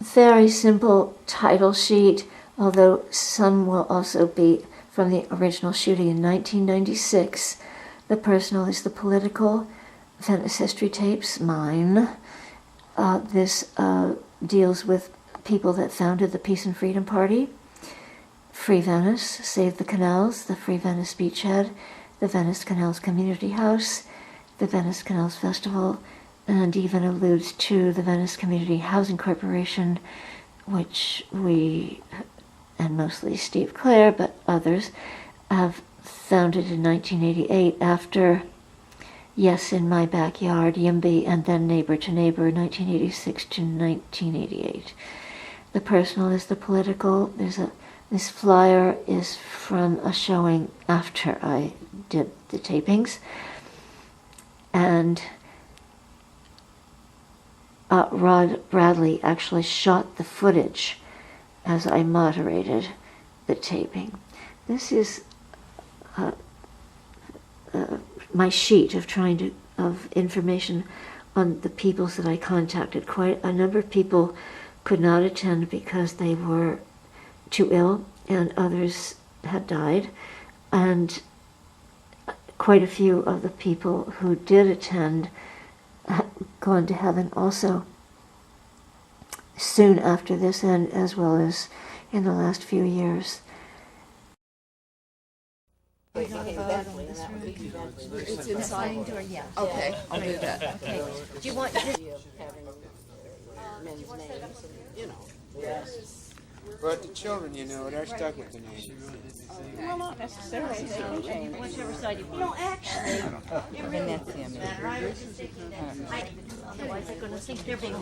very simple title sheet, although some will also be from the original shooting in 1996. The personal is the political. Venice History Tapes, mine. This deals with people that founded the Peace and Freedom Party. Free Venice, Save the Canals, the Free Venice Beachhead, the Venice Canal Community House, the Venice Canal Festival, and even alludes to the Venice Community Housing Corporation, which we, and mostly Steve Clare, but others, have founded in 1988 after Yes in My Backyard, YIMBY, and then Neighbor to Neighbor, 1986 to 1988. The personal is the political. This flyer is from a showing after I did the tapings. And Rod Bradley actually shot the footage as I moderated the taping. This is my sheet of information on the peoples that I contacted. Quite a number of people could not attend because they were too ill, and others had died. And quite a few of the people who did attend had gone to heaven also soon after this, and as well as in the last few years. It's inside door, yeah. Okay, I'll do that. Okay. Do you want to? But the children, they're stuck with the name. Well, not necessarily. Whichever side you want. No, actually. Venezia, maybe. Otherwise, they're going to think they're being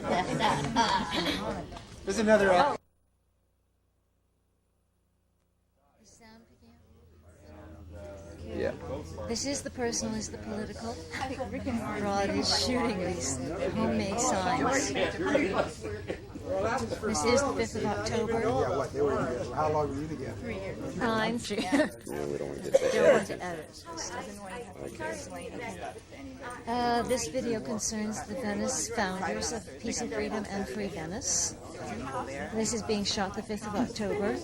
left out. There's another. Yeah. This is the personal, is the political. Rod is shooting these homemade signs. This is the 5th of October. Yeah, what they were here. How long were you together? 3 years. Signs. No, we don't want to get that. Don't want to edit. This video concerns the Venice founders of Peace and Freedom and Free Venice. This is being shot the 5th of October.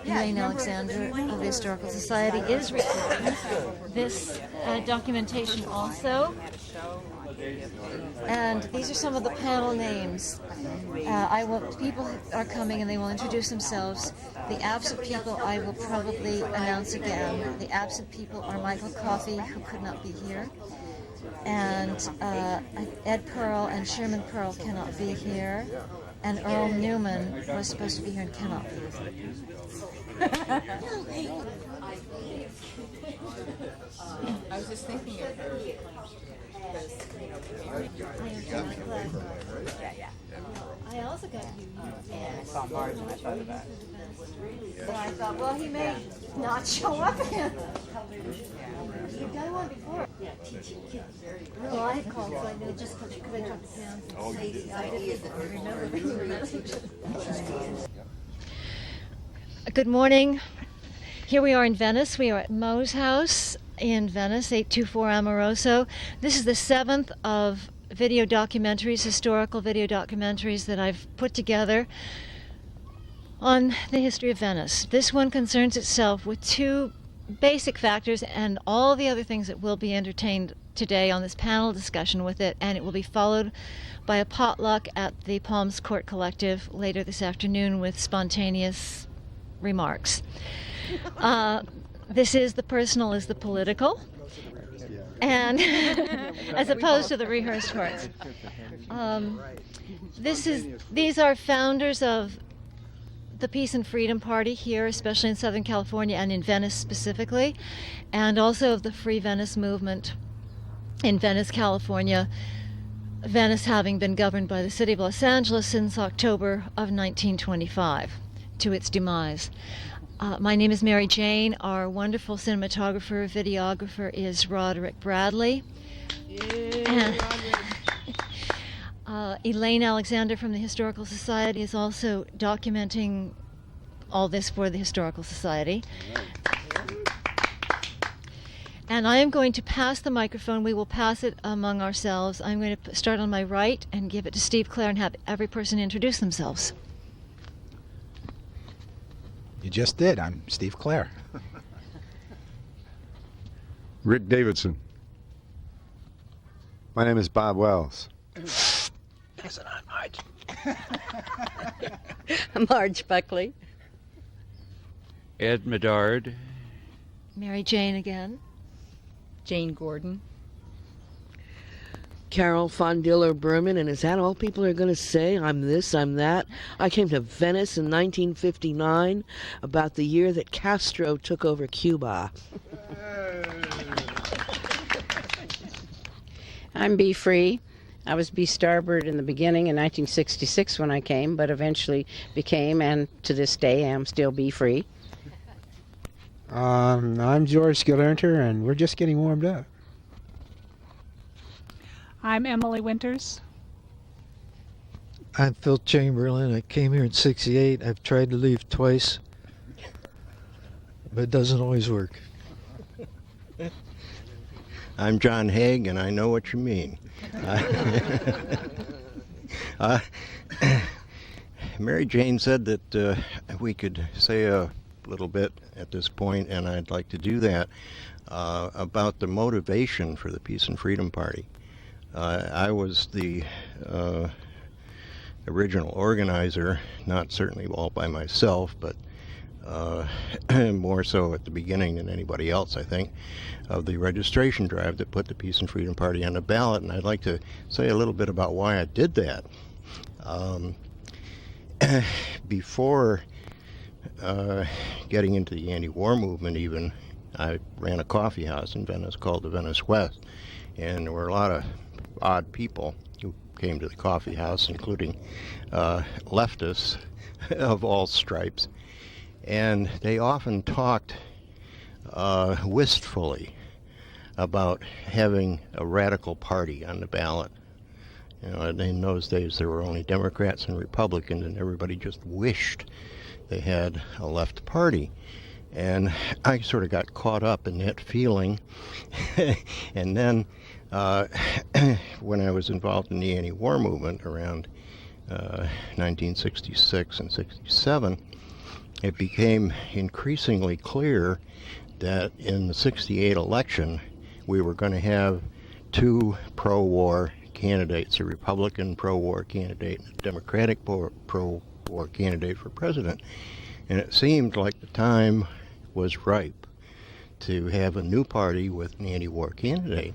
Elaine Alexander of the Historical Society is recording this documentation also. And these are some of the panel names. People are coming and they will introduce themselves. The absent people I will probably announce again. The absent people are Michael Coffey, who could not be here, and Ed Pearl and Sherman Pearl cannot be here, and Earl Newman was supposed to be here and cannot be here. I was just thinking of her. I also got you. I saw Marge and I thought of that. So I thought, well, he may not show up again. You've done one before. Well, I had called, so I knew just because I dropped it down. Oh, you did. I didn't remember. Good morning. Here we are in Venice. We are at Mo's house in Venice, 824 Amoroso. This is the 7th of video documentaries, historical video documentaries that I've put together on the history of Venice. This one concerns itself with 2 basic factors and all the other things that will be entertained today on this panel discussion with it, and it will be followed by a potluck at the Palms Court Collective later this afternoon with spontaneous remarks. This is the personal, is the political, and as opposed to the rehearsed parts. These are founders of the Peace and Freedom Party here, especially in Southern California and in Venice specifically, and also of the Free Venice movement in Venice, California, Venice having been governed by the city of Los Angeles since October of 1925 to its demise. My name is Maryjane. Our wonderful cinematographer, videographer is Roderick Bradley. Elaine Alexander from the Historical Society is also documenting all this for the Historical Society. And I am going to pass the microphone. We will pass it among ourselves. I'm going to start on my right and give it to Steve, Clare, and have every person introduce themselves. You just did. I'm Steve Clare. Rick Davidson. My name is Bob Wells. Pass it on, Marge. Marge Buckley. Ed Medard. Maryjane again. Jane Gordon. Carol Fondiller Berman, and is that all people are going to say? I'm this, I'm that. I came to Venice in 1959, about the year that Castro took over Cuba. I'm Bee Free. I was Bee Starboard in the beginning in 1966 when I came, but eventually became, and to this day am still Bee Free. I'm George Gelernter, and we're just getting warmed up. I'm Emily Winters. I'm Phil Chamberlain. I came here in '68. I've tried to leave twice, but it doesn't always work. I'm John Haag, and I know what you mean. Maryjane said that we could say a little bit at this point, and I'd like to do that, about the motivation for the Peace and Freedom Party. I was the original organizer, not certainly all by myself, but more so at the beginning than anybody else, I think, of the registration drive that put the Peace and Freedom Party on the ballot. And I'd like to say a little bit about why I did that. Before getting into the anti-war movement even, I ran a coffee house in Venice called the Venice West, and there were a lot of odd people who came to the coffee house, including leftists of all stripes, and they often talked wistfully about having a radical party on the ballot. You know, in those days there were only Democrats and Republicans, and everybody just wished they had a left party. And I sort of got caught up in that feeling. And then when I was involved in the anti-war movement around 1966 and 67, it became increasingly clear that in the 68 election we were going to have two pro-war candidates, a Republican pro-war candidate and a Democratic pro-war candidate for president. And it seemed like the time was ripe to have a new party with an anti-war candidate.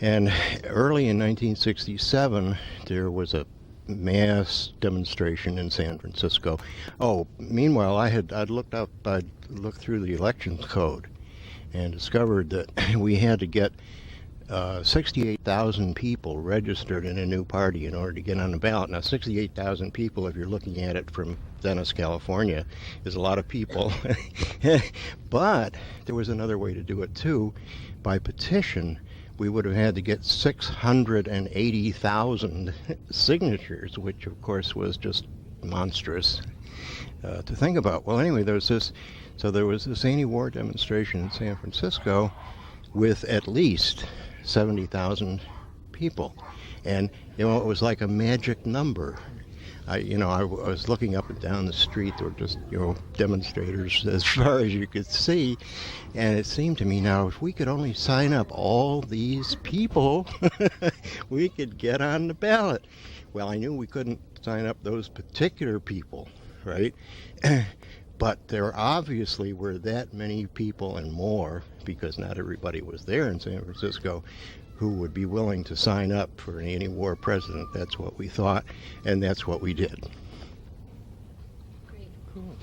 And early in 1967, there was a mass demonstration in San Francisco. Oh, meanwhile, I'd looked through the elections code and discovered that we had to get 68,000 people registered in a new party in order to get on the ballot. Now, 68,000 people, if you're looking at it from Venice, California, is a lot of people. But there was another way to do it, too. By petition, we would have had to get 680,000 signatures, which, of course, was just monstrous to think about. Well, anyway, there was this anti-war demonstration in San Francisco with at least 70,000 people, and it was like a magic number. I was looking up and down the street. There were just demonstrators as far as you could see, and it seemed to me, now if we could only sign up all these people, we could get on the ballot. Well, I knew we couldn't sign up those particular people, right? But there obviously were that many people and more, because not everybody was there in San Francisco, who would be willing to sign up for an anti-war president. That's what we thought, and that's what we did. Great. Cool.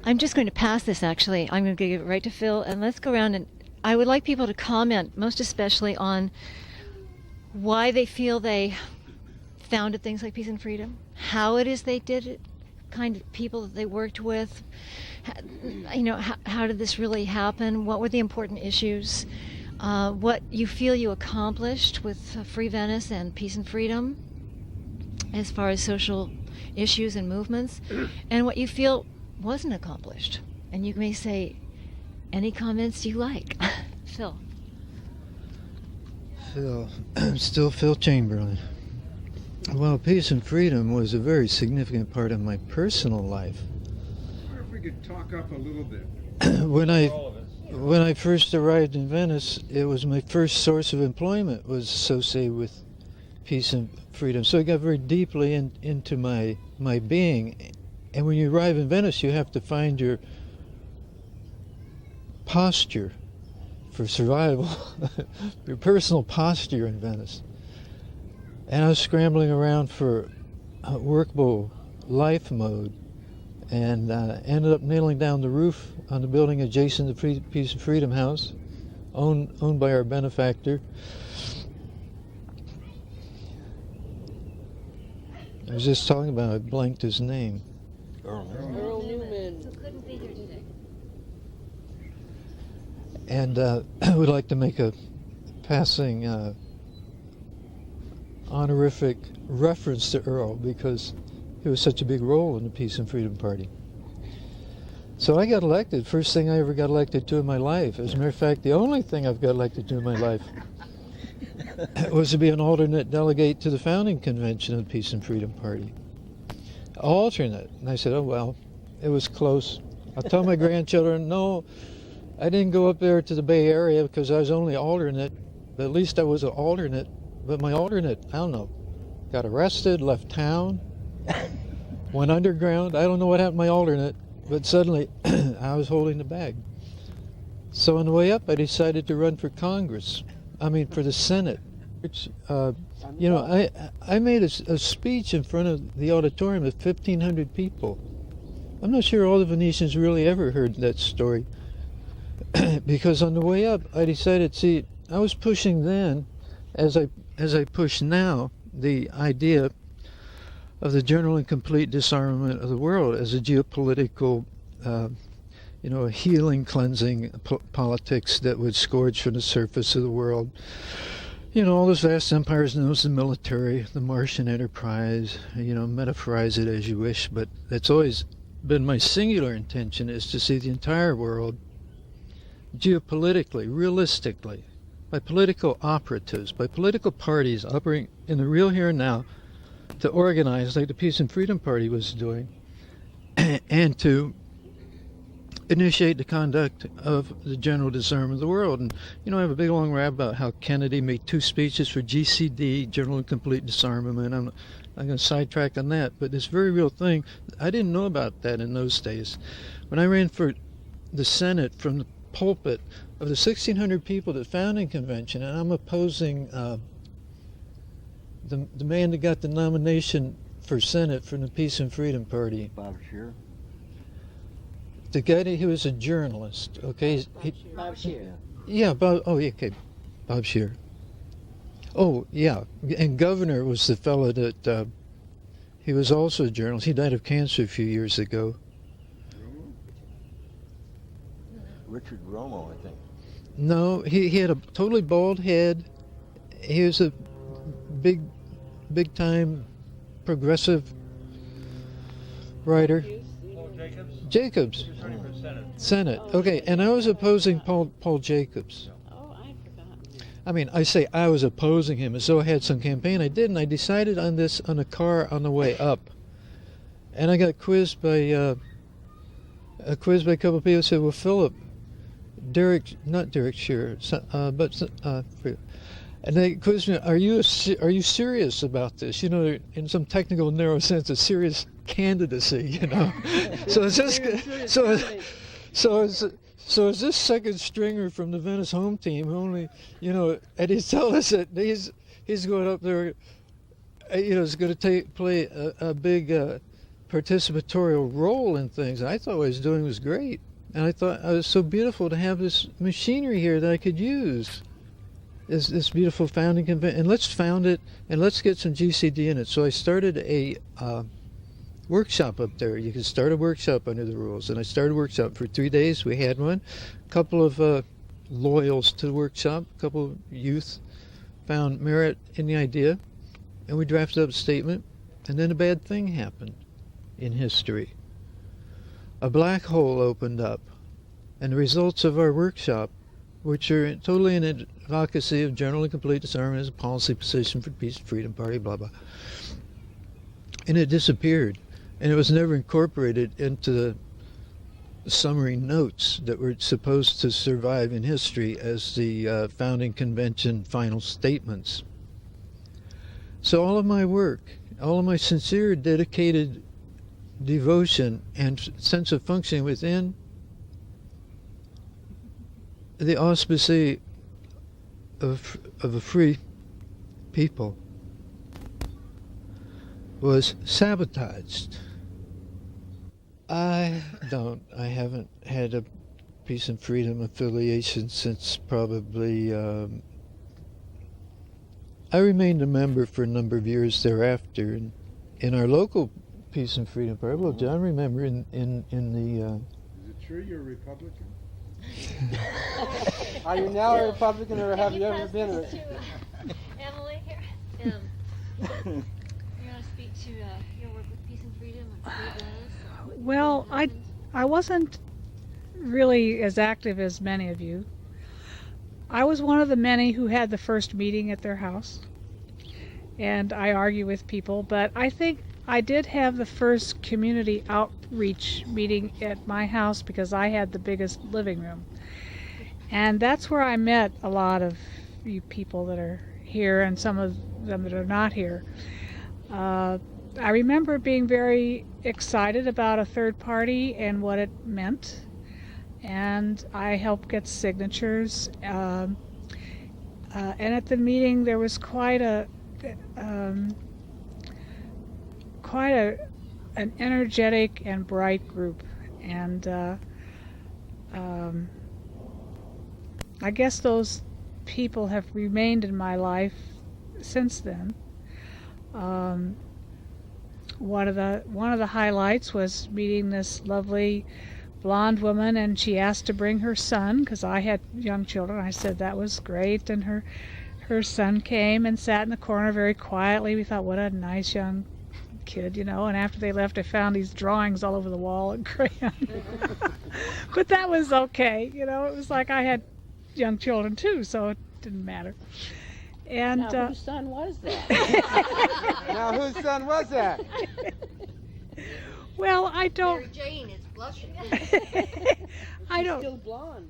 I'm just going to pass this, actually. I'm going to give it right to Phil, and let's go around, and I would like people to comment, most especially on why they feel they founded things like Peace and Freedom, how it is they did it, kind of people that they worked with, how did this really happen, what were the important issues, what you feel you accomplished with Free Venice and Peace and Freedom as far as social issues and movements, and what you feel wasn't accomplished. And you may say, any comments you like. Phil. Phil, still Phil Chamberlain. Well, peace and freedom was a very significant part of my personal life. I wonder if we could talk up a little bit. When I first arrived in Venice, it was my first source of employment was associated with peace and freedom. So it got very deeply into my being. And when you arrive in Venice, you have to find your posture for survival, your personal posture in Venice. And I was scrambling around for a workable life mode, and ended up nailing down the roof on the building adjacent to Peace and Freedom House, owned by our benefactor. I was just talking about it, I blanked his name. Earl Newman. Who couldn't be here today. And I would like to make a passing honorific reference to Earl because he was such a big role in the Peace and Freedom Party. So I got elected, first thing I ever got elected to in my life. As a matter of fact, the only thing I've got elected to in my life was to be an alternate delegate to the founding convention of the Peace and Freedom Party. Alternate. And I said, oh well, it was close. I'll tell my grandchildren, no, I didn't go up there to the Bay Area because I was only alternate, but at least I was an alternate. But my alternate, I don't know, got arrested, left town, went underground. I don't know what happened to my alternate, but suddenly I was holding the bag. So on the way up, I decided to run for Congress. For the Senate. Which, I made a speech in front of the auditorium of 1,500 people. I'm not sure all the Venetians really ever heard that story. Because on the way up, I decided, I was pushing then, as I push now, the idea of the general and complete disarmament of the world as a geopolitical, a healing, cleansing politics that would scourge from the surface of the world. All those vast empires knows the military, the Martian enterprise, metaphorize it as you wish, but that's always been my singular intention, is to see the entire world geopolitically, realistically, by political operatives, by political parties operating in the real here and now, to organize like the Peace and Freedom Party was doing, and to initiate the conduct of the general disarmament of the world. And, I have a big long rap about how Kennedy made 2 speeches for GCD, General and Complete Disarmament. I'm going to sidetrack on that, but this very real thing, I didn't know about that in those days. When I ran for the Senate from the pulpit of the 1,600 people at the founding convention, and I'm opposing the man that got the nomination for Senate from the Peace and Freedom Party. Bob Scheer. The guy, he was a journalist, okay? Bob Scheer. Yeah, Bob Scheer. Oh, yeah, and Governor was the fellow that, he was also a journalist. He died of cancer a few years ago. Richard Romo, I think. No, he had a totally bald head. He was a big-time progressive writer. Jacobs. Senate. Okay, and I was opposing Paul Jacobs. Oh, I forgot. I say I was opposing him as though I had some campaign. I didn't. I decided on this on a car on the way up, and I got quizzed by a couple of people who said, "Well, Philip, not Derek Shearer, and they quizzed me. Are you serious about this? In some technical narrow sense, a serious candidacy. So it's just so is this second stringer from the Venice home team who only and he's telling us that he's going up there, is going to play a big participatorial role in things. I thought what he was doing was great, and I thought it was so beautiful to have this machinery here that I could use. This beautiful founding convention, and let's found it, and let's get some GCD in it. So I started a workshop up there. You can start a workshop under the rules, and I started a workshop for 3 days. We had one. A couple of loyals to the workshop, a couple of youth found merit in the idea, and we drafted up a statement, and then a bad thing happened in history. A black hole opened up and the results of our workshop, which are totally in advocacy of general and complete disarmament as a policy position for the Peace and Freedom Party, blah, blah. And it disappeared. And it was never incorporated into the summary notes that were supposed to survive in history as the founding convention final statements. So all of my work, all of my sincere, dedicated devotion and sense of functioning within the auspices of a free people was sabotaged. I haven't had a Peace and Freedom affiliation since probably, I remained a member for a number of years thereafter. And in our local Peace and Freedom Party, well, John, remember in the... Is it true you're a Republican? Are you now a Republican, or have you ever been a... Emily here. You want to speak to your work with Peace and Freedom? Well, I wasn't really as active as many of you. I was one of the many who had the first meeting at their house, and I argue with people, but I think I did have the first community outreach meeting at my house because I had the biggest living room. And that's where I met a lot of you people that are here and some of them that are not here. I remember being very excited about a third party and what it meant, and I helped get signatures. And at the meeting, there was quite an energetic and bright group, and I guess those people have remained in my life since then. One of the highlights was meeting this lovely blonde woman, and she asked to bring her son because I had young children. I said that was great, and her son came and sat in the corner very quietly. We thought, what a nice young kid, And after they left, I found these drawings all over the wall in crayon. But that was okay, It was like I had young children too, so it didn't matter. And now, whose son was that? Now, whose son was that? Well, I don't. Maryjane is blushing. I don't. Still blonde.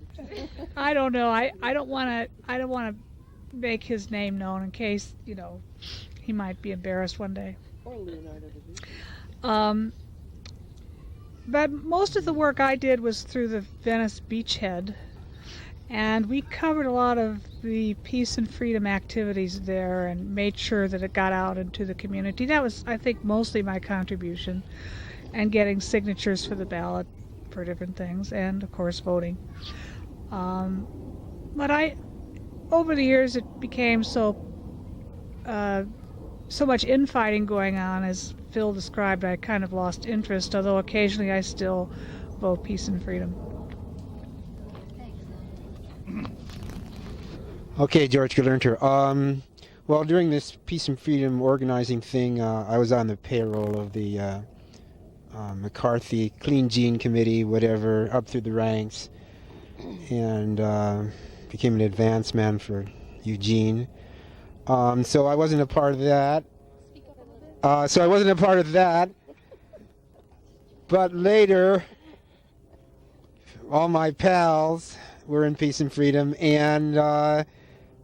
I don't know. I don't want to make his name known in case he might be embarrassed one day. Or Leonardo da Vinci. But most of the work I did was through the Venice Beachhead. And we covered a lot of the peace and freedom activities there and made sure that it got out into the community. That was, I think, mostly my contribution, and getting signatures for the ballot for different things, and of course voting. But over the years, it became so much infighting going on, as Phil described. I kind of lost interest, although occasionally I still vote peace and freedom. Okay, George Gelernter. Well, during this Peace and Freedom organizing thing, I was on the payroll of the McCarthy Clean Jean Committee, whatever, up through the ranks, and became an advance man for Eugene. So I wasn't a part of that. But later, all my pals were in Peace and Freedom, and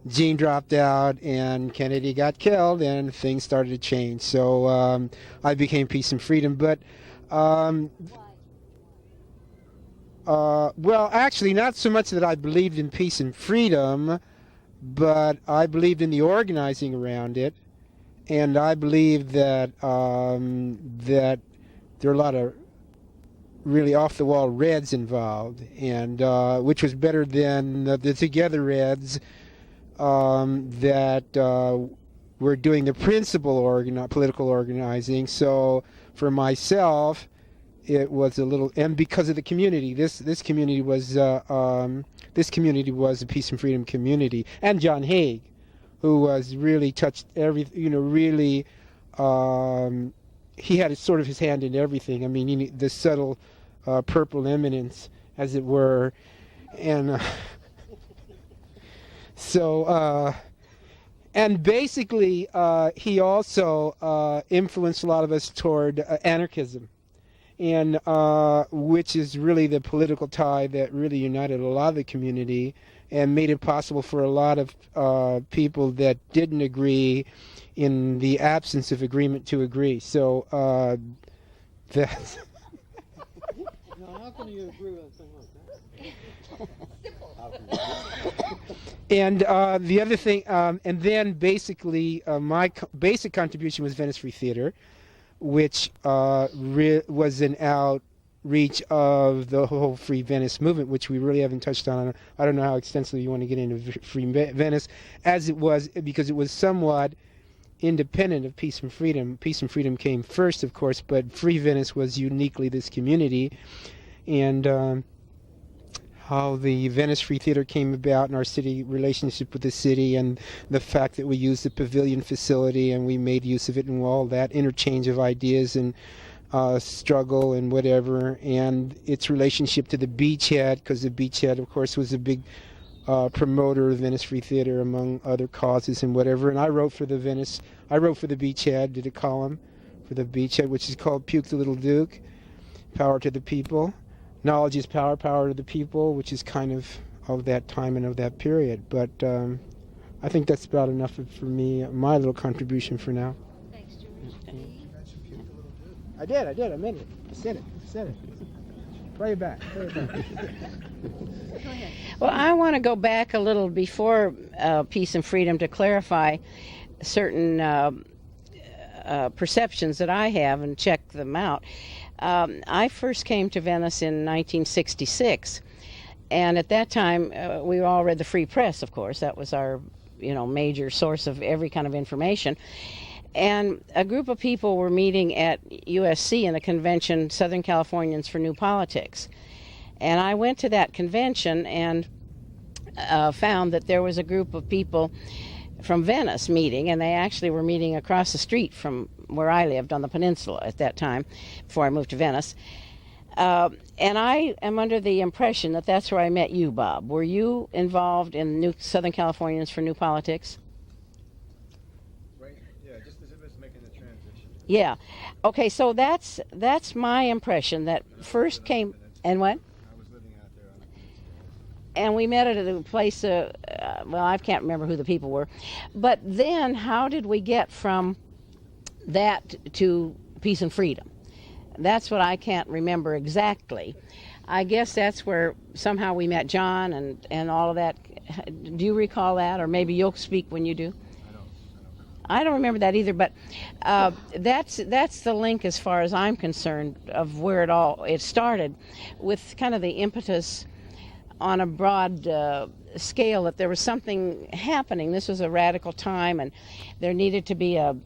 Gene dropped out, and Kennedy got killed, and things started to change. So I became Peace and Freedom. But, well, actually, not so much that I believed in peace and freedom, but I believed in the organizing around it, and I believed that that there are a lot of really off-the-wall Reds involved, and which was better than the Together Reds that were doing the principal political organizing. So for myself, it was a little, and because of the community, this community was a peace and freedom community, and John Haag, who was really touched really. He had sort of his hand in everything. I mean, the subtle purple eminence as it were. And and basically, he also influenced a lot of us toward anarchism, and which is really the political tie that really united a lot of the community and made it possible for a lot of people that didn't agree, in the absence of agreement, to agree. So that's... Now, how can you agree with something like that? And the other thing, and then basically my basic contribution was Venice Free Theater, which was an outreach of the whole Free Venice movement, which we really haven't touched on. I don't know how extensively you want to get into Free Venice, as it was, because it was somewhat independent of Peace and Freedom. Peace and Freedom came first, of course, but Free Venice was uniquely this community. And how the Venice Free Theater came about in our city relationship with the city, and the fact that we used the pavilion facility and we made use of it, and all that interchange of ideas and struggle and whatever, and its relationship to the Beachhead, because the Beachhead, of course, was a big promoter of Venice Free Theater among other causes and whatever. And I wrote for the Beachhead, did a column for the Beachhead, which is called Puke the Little Duke, Power to the People. Knowledge is power, power to the people, which is kind of that time and of that period. But I think that's about enough for me, my little contribution for now. Thanks, George. I did, I meant it. I said it. Play it back. Well, I want to go back a little before Peace and Freedom to clarify certain perceptions that I have and check them out. I first came to Venice in 1966, and at that time we all read the Free Press, of course. That was our major source of every kind of information. And a group of people were meeting at USC in the convention, Southern Californians for New Politics. And I went to that convention and found that there was a group of people from Venice meeting, and they actually were meeting across the street from where I lived on the peninsula at that time, before I moved to Venice. And I am under the impression that that's where I met you, Bob. Were you involved in New Southern Californians for New Politics? Right. Yeah, just as it was making the transition. Yeah. Okay, so that's my impression, that first came, and what? I was living out there on the beach. And we met at a place, well, I can't remember who the people were. But then how did we get from that to Peace and Freedom? That's what I can't remember exactly. I guess that's where somehow we met John and all of that. Do you recall that? Or maybe you'll speak when you do? I don't remember that either, but that's the link as far as I'm concerned of where it started, with kind of the impetus on a broad scale that there was something happening. This was a radical time, and there needed to be a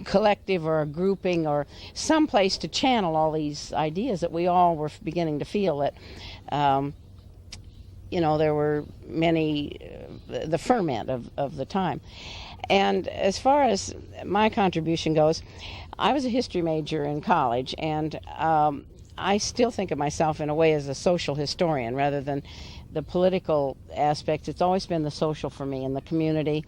collective or a grouping or some place to channel all these ideas that we all were beginning to feel that, there were many, the ferment of the time. And as far as my contribution goes, I was a history major in college, and I still think of myself in a way as a social historian rather than the political aspects. It's always been the social for me, and the community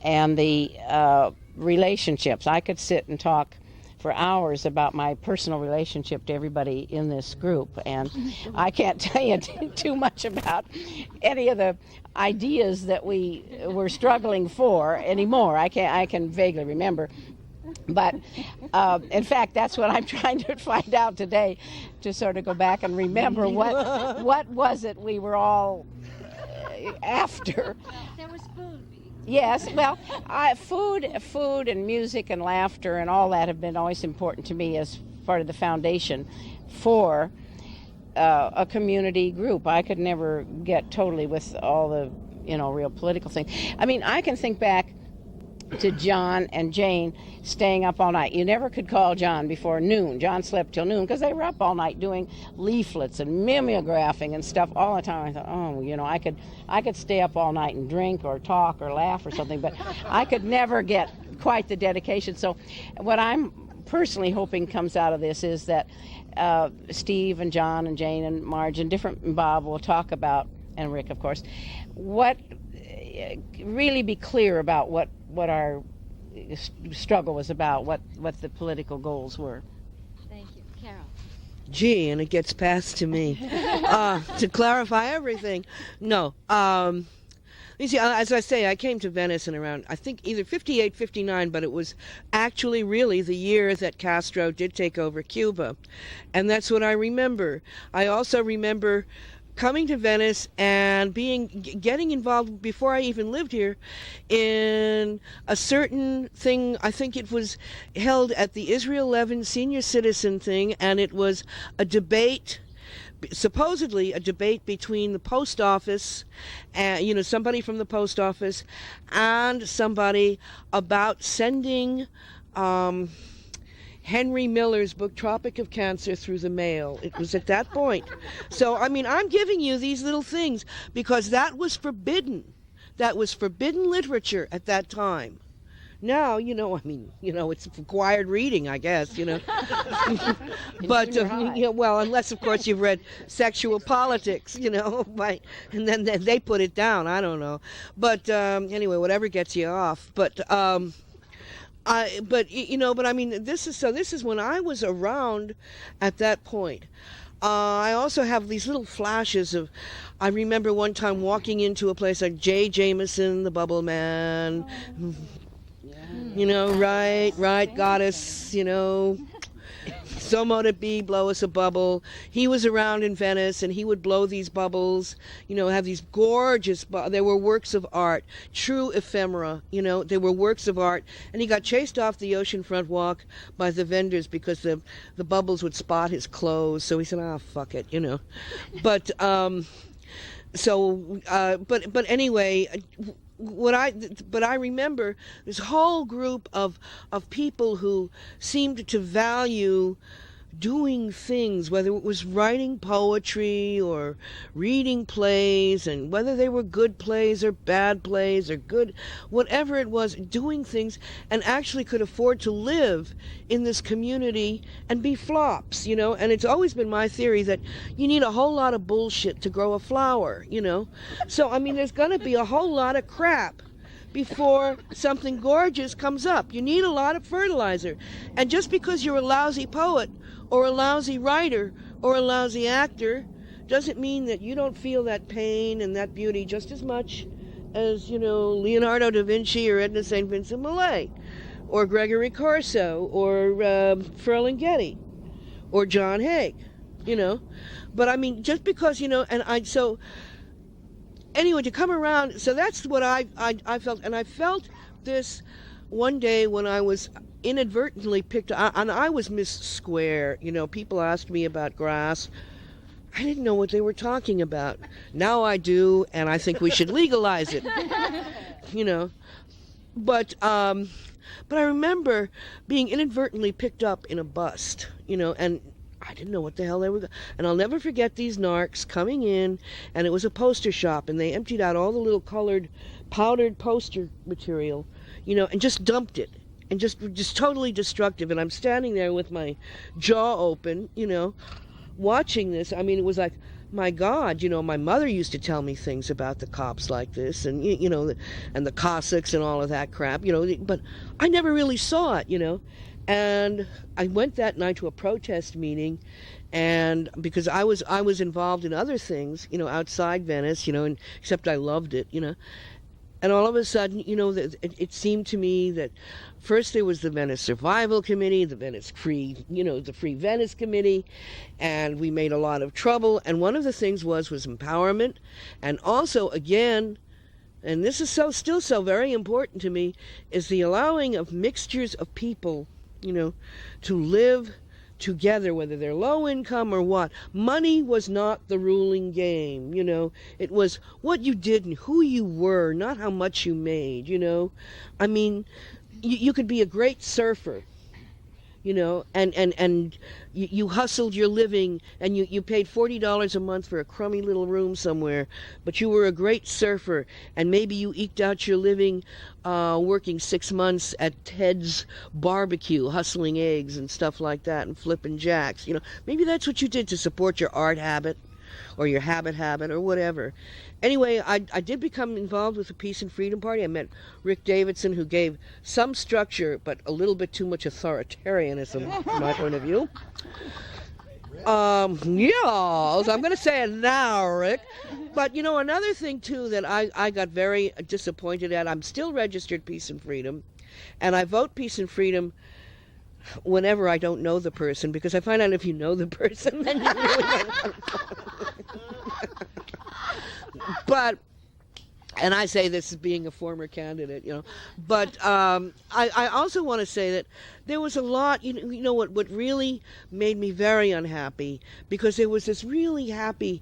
and the relationships. I could sit and talk for hours about my personal relationship to everybody in this group, and I can't tell you too much about any of the ideas that we were struggling for anymore. I can vaguely remember. But in fact, that's what I'm trying to find out today, to sort of go back and remember what was it we were all after. There was food. Yes, well, food and music and laughter and all that have been always important to me as part of the foundation for a community group. I could never get totally with all the, real political things. I mean, I can think back to John and Jane staying up all night. You never could call John before noon. John slept till noon because they were up all night doing leaflets and mimeographing and stuff all the time. I thought, I could stay up all night and drink or talk or laugh or something, but I could never get quite the dedication. So what I'm personally hoping comes out of this is that Steve and John and Jane and Marge and Bob will talk about, and Rick, of course, really be clear about what our struggle was about, what the political goals were. Thank you. Carol. Gee, and it gets passed to me to clarify everything. No. You see, as I say, I came to Venice in around, I think, either 58, 59, but it was actually really the year that Castro did take over Cuba. And that's what I remember. I also remember coming to Venice and getting involved before I even lived here in a certain thing. I think it was held at the Israel Levin Senior Citizen thing, and it was a debate, supposedly a debate between the post office and somebody from the post office and somebody about sending Henry Miller's book Tropic of Cancer through the mail. It was at that point. So I'm giving you these little things because that was forbidden. That was forbidden literature at that time. Now, it's required reading, I guess, But, well, unless, of course, you've read Sexual Politics, and then they put it down. I don't know. But anyway, whatever gets you off. But, this is when I was around at that point. I also have these little flashes of, I remember one time walking into a place like J. Jameson, the Bubble Man. Right, goddess, so mote it be, blow us a bubble. He was around in Venice, and he would blow these bubbles, have these gorgeous, they were works of art, true ephemera, they were works of art. And he got chased off the oceanfront walk by the vendors because the bubbles would spot his clothes. So he said, fuck it, But, but anyway, I remember this whole group of people who seemed to value doing things, whether it was writing poetry or reading plays, and whether they were good plays or bad plays or good, whatever it was, doing things, and actually could afford to live in this community and be flops, and it's always been my theory that you need a whole lot of bullshit to grow a flower, So, there's going to be a whole lot of crap before something gorgeous comes up. You need a lot of fertilizer. And just because you're a lousy poet or a lousy writer or a lousy actor doesn't mean that you don't feel that pain and that beauty just as much as, Leonardo da Vinci or Edna St. Vincent Millay or Gregory Corso or Ferlinghetti or John Haag, But just because, anyway, to come around, so that's what I felt. And I felt this one day when I was inadvertently picked up, and I was Miss Square. People asked me about grass. I didn't know what they were talking about. Now I do, and I think we should legalize it. But I remember being inadvertently picked up in a bust, and I didn't know what the hell they were. And I'll never forget these narcs coming in, and it was a poster shop, and they emptied out all the little colored, powdered poster material, and just dumped it, and just totally destructive. And I'm standing there with my jaw open, watching this. It was like, my God, my mother used to tell me things about the cops like this, and and the Cossacks and all of that crap, but I never really saw it, And I went that night to a protest meeting, and because I was involved in other things, outside Venice, and except I loved it, And all of a sudden, it seemed to me that first there was the Venice Survival Committee, the Venice Free, the Free Venice Committee, and we made a lot of trouble. And one of the things was empowerment, and also, again, and this is still so very important to me, is the allowing of mixtures of people, to live together, whether they're low income or what. Money was not the ruling game, It was what you did and who you were, not how much you made, You could be a great surfer, you know, and you hustled your living, and you paid $40 a month for a crummy little room somewhere, but you were a great surfer, and maybe you eked out your living working 6 months at Ted's barbecue, hustling eggs and stuff like that, and flipping jacks, you know. Maybe that's what you did to support your art habit, or your habit, or whatever. Anyway, I did become involved with the Peace and Freedom Party. I met Rick Davidson, who gave some structure, but a little bit too much authoritarianism from my point of view. Yes, I'm going to say it now, Rick. But, you know, another thing, too, that I got very disappointed at, I'm still registered Peace and Freedom, and I vote Peace and Freedom whenever I don't know the person, because I find out if you know the person, then you really don't. But, and I say this as being a former candidate, you know, but I also want to say that there was a lot, you know what really made me very unhappy, because there was this really happy,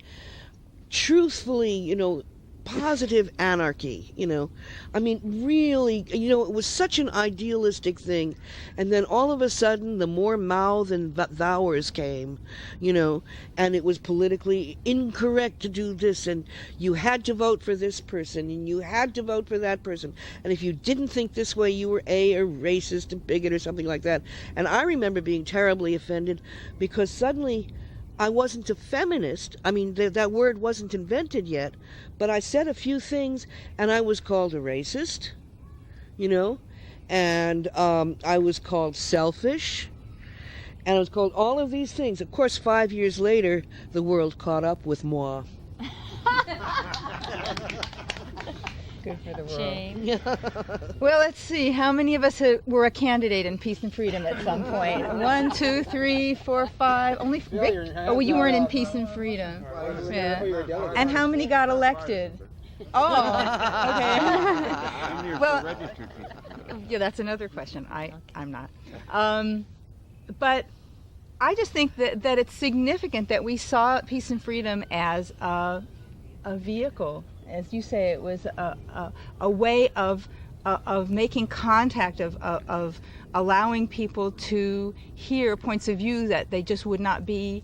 truthfully, you know, positive anarchy, you know. I mean, really, you know, it was such an idealistic thing, and then all of a sudden the more Mao than thouers came, you know, and it was politically incorrect to do this, and you had to vote for this person, and you had to vote for that person, and if you didn't think this way, you were a racist, a bigot, or something like that. And I remember being terribly offended, because suddenly I wasn't a feminist. I mean, that word wasn't invented yet, but I said a few things, and I was called a racist, you know, and I was called selfish, and I was called all of these things. Of course, 5 years later, the world caught up with moi. Good for the world. Shame. Well, let's see. How many of us were a candidate in Peace and Freedom at some point? 1, 2, 3, 4, 5. Only Rick? Oh, you weren't in Peace and Freedom. Yeah. And how many got elected? Oh, okay. Well, yeah, that's another question. I'm not. But I just think that it's significant that we saw Peace and Freedom as a vehicle. As you say, it was a way of making contact, of allowing people to hear points of view that they just would not be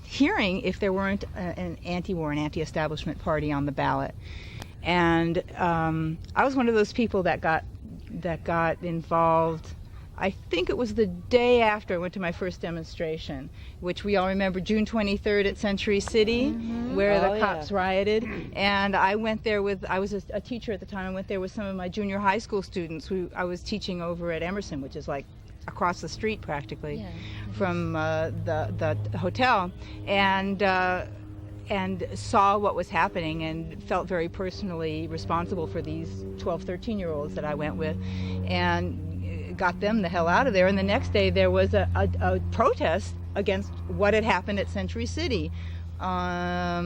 hearing if there weren't an anti-war and anti-establishment party on the ballot. And I was one of those people that got involved. I think it was the day after I went to my first demonstration, which we all remember, June 23rd at Century City, where the cops rioted. And I went there I was a teacher at the time. I went there with some of my junior high school students who I was teaching over at Emerson, which is like across the street practically from the hotel. And saw what was happening and felt very personally responsible for these 12, 13-year-olds that I went with, and got them the hell out of there. And the next day there was a protest against what had happened at Century City, La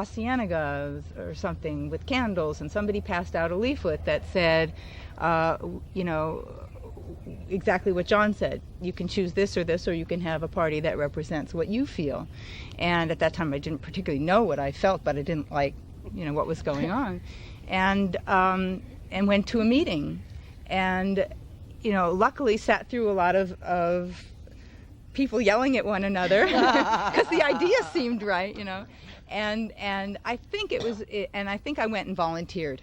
Cienega or something, with candles, and somebody passed out a leaflet that said, you know, exactly what John said. You can choose this, or you can have a party that represents what you feel. And at that time I didn't particularly know what I felt, but I didn't like, you know, what was going on. And went to a meeting, and, you know, luckily sat through a lot of people yelling at one another because the idea seemed right, you know. And I think I think I went and volunteered,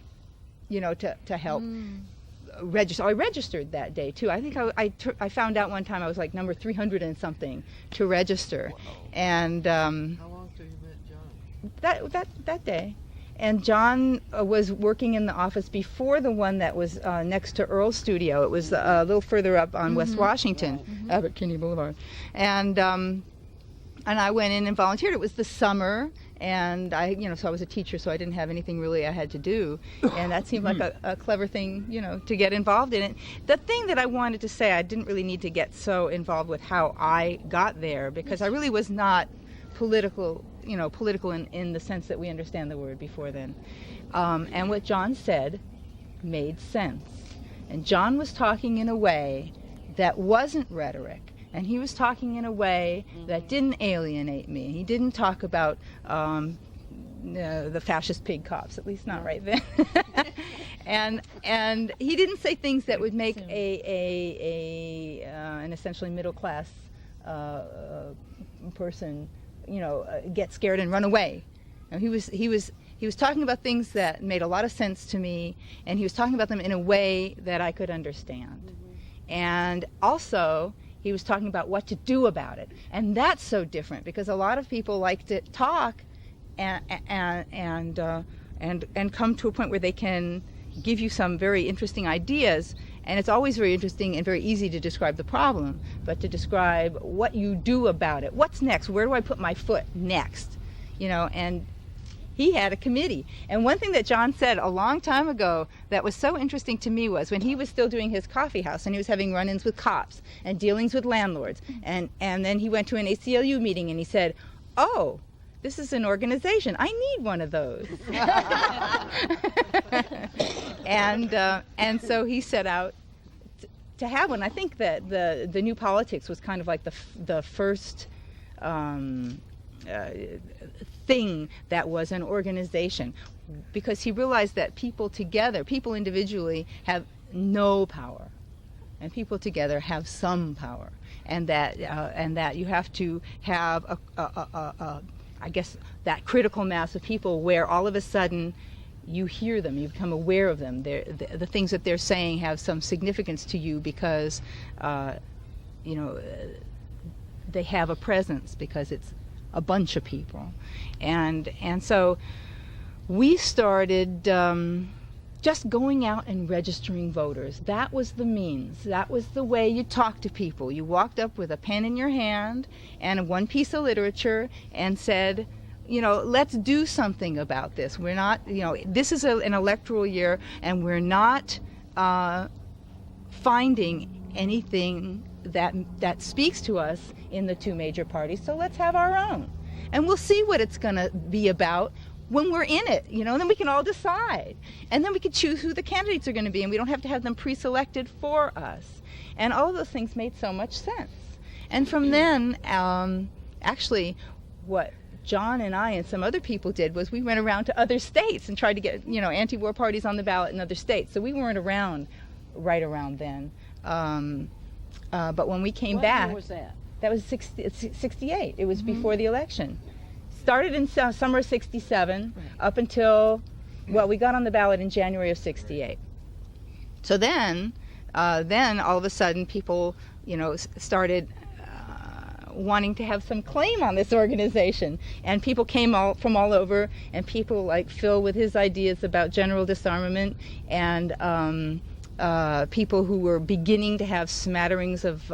you know, to help register. I registered that day too. I think I found out one time I was like number 300 and something to register. Wow. And how long till you met John? That day. And John was working in the office before the one that was next to Earl's studio. It was a little further up on West Washington, Abbott Kinney Boulevard. And I went in and volunteered. It was the summer, and so I was a teacher, so I didn't have anything really I had to do. And that seemed like a clever thing, you know, to get involved in it. The thing that I wanted to say, I didn't really need to get so involved with how I got there, because I really was not political in the sense that we understand the word before then. And what John said made sense. And John was talking in a way that wasn't rhetoric. And he was talking in a way that didn't alienate me. He didn't talk about the fascist pig cops, at least not right then. and he didn't say things that would make an essentially middle class person, get scared and run away. He was talking about things that made a lot of sense to me, and he was talking about them in a way that I could understand. And also, he was talking about what to do about it, and that's so different because a lot of people like to talk and come to a point where they can give you some very interesting ideas, and it's always very interesting and very easy to describe the problem, but to describe what you do about it, what's next, where do I put my foot next, and he had a committee. And one thing that John said a long time ago that was so interesting to me was when he was still doing his coffee house and he was having run-ins with cops and dealings with landlords, and then he went to an ACLU meeting and he said, "Oh, this is an organization. I need one of those." and so he set out to have one. I think that the New Politics was kind of like the first thing that was an organization, because he realized that people individually have no power, and people together have some power, and that you have to have I guess that critical mass of people where all of a sudden you hear them, you become aware of them. The things that they're saying have some significance to you because they have a presence, because it's a bunch of people. And so we started just going out and registering voters. That was the means. That was the way you talked to people. You walked up with a pen in your hand and one piece of literature and said, let's do something about this. We're not, this is an electoral year, and we're not finding anything that speaks to us in the two major parties, so let's have our own. And we'll see what it's going to be about when we're in it, then we can all decide. And then we can choose who the candidates are going to be, and we don't have to have them pre-selected for us. And all of those things made so much sense. And from then, actually, what John and I and some other people did was we went around to other states and tried to get, anti-war parties on the ballot in other states. So we weren't around right around then. But when we came back... What year was that? That was 68. It was before the election. Started in summer of 67 up until, we got on the ballot in January of 68. So then all of a sudden people, started wanting to have some claim on this organization, and people came from all over, and people like Phil with his ideas about general disarmament, and people who were beginning to have smatterings of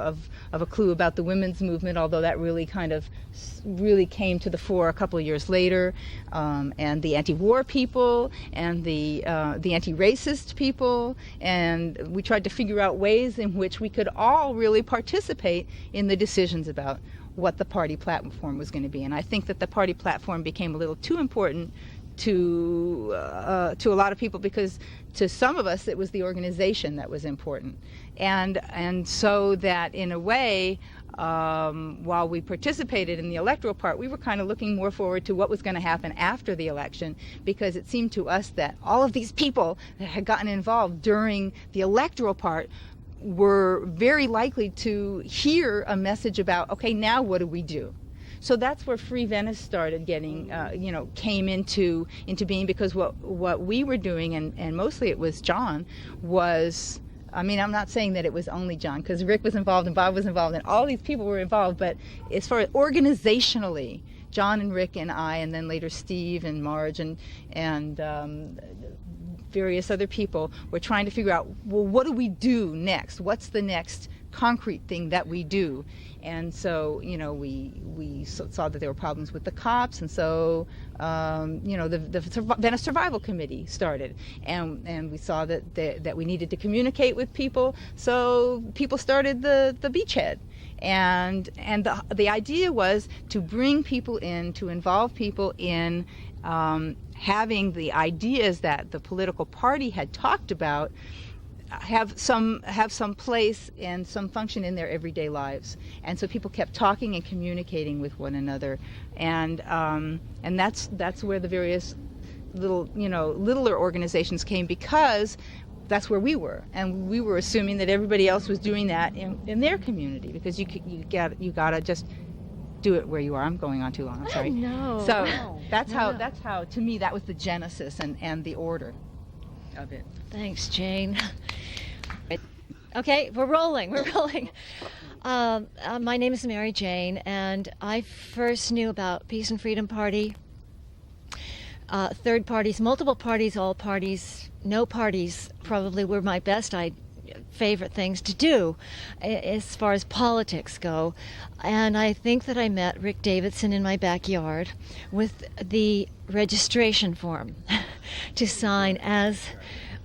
a clue about the women's movement, although that really came to the fore a couple of years later, and the anti-war people, and the anti-racist people, and we tried to figure out ways in which we could all really participate in the decisions about what the party platform was going to be. And I think that the party platform became a little too important to a lot of people, because to some of us it was the organization that was important, and so that in a way, while we participated in the electoral part, we were kind of looking more forward to what was going to happen after the election, because it seemed to us that all of these people that had gotten involved during the electoral part were very likely to hear a message about, okay, now what do we do? So that's where Free Venice started getting, came into being, because what we were doing, and mostly it was John, was, I'm not saying that it was only John, because Rick was involved and Bob was involved and all these people were involved, but as far as organizationally, John and Rick and I, and then later Steve and Marge and various other people were trying to figure out, well, what do we do next? What's the next concrete thing that we do? And so, we saw that there were problems with the cops, and so, the Venice Survival Committee started, and we saw that we needed to communicate with people, so people started the Beachhead. And the idea was to bring people in, to involve people in having the ideas that the political party had talked about have some place and some function in their everyday lives. And so people kept talking and communicating with one another, and that's where the various littler organizations came, because that's where we were, and we were assuming that everybody else was doing that in their community, because you gotta just do it where you are. I'm going on too long. I'm sorry. No. So that's how to me that was the genesis and the order of it. Thanks, Jane. Okay, we're rolling. My name is Maryjane, and I first knew about Peace and Freedom Party, third parties, multiple parties, all parties, no parties probably were my best favorite things to do as far as politics go. And I think that I met Rick Davidson in my backyard with the registration form to sign as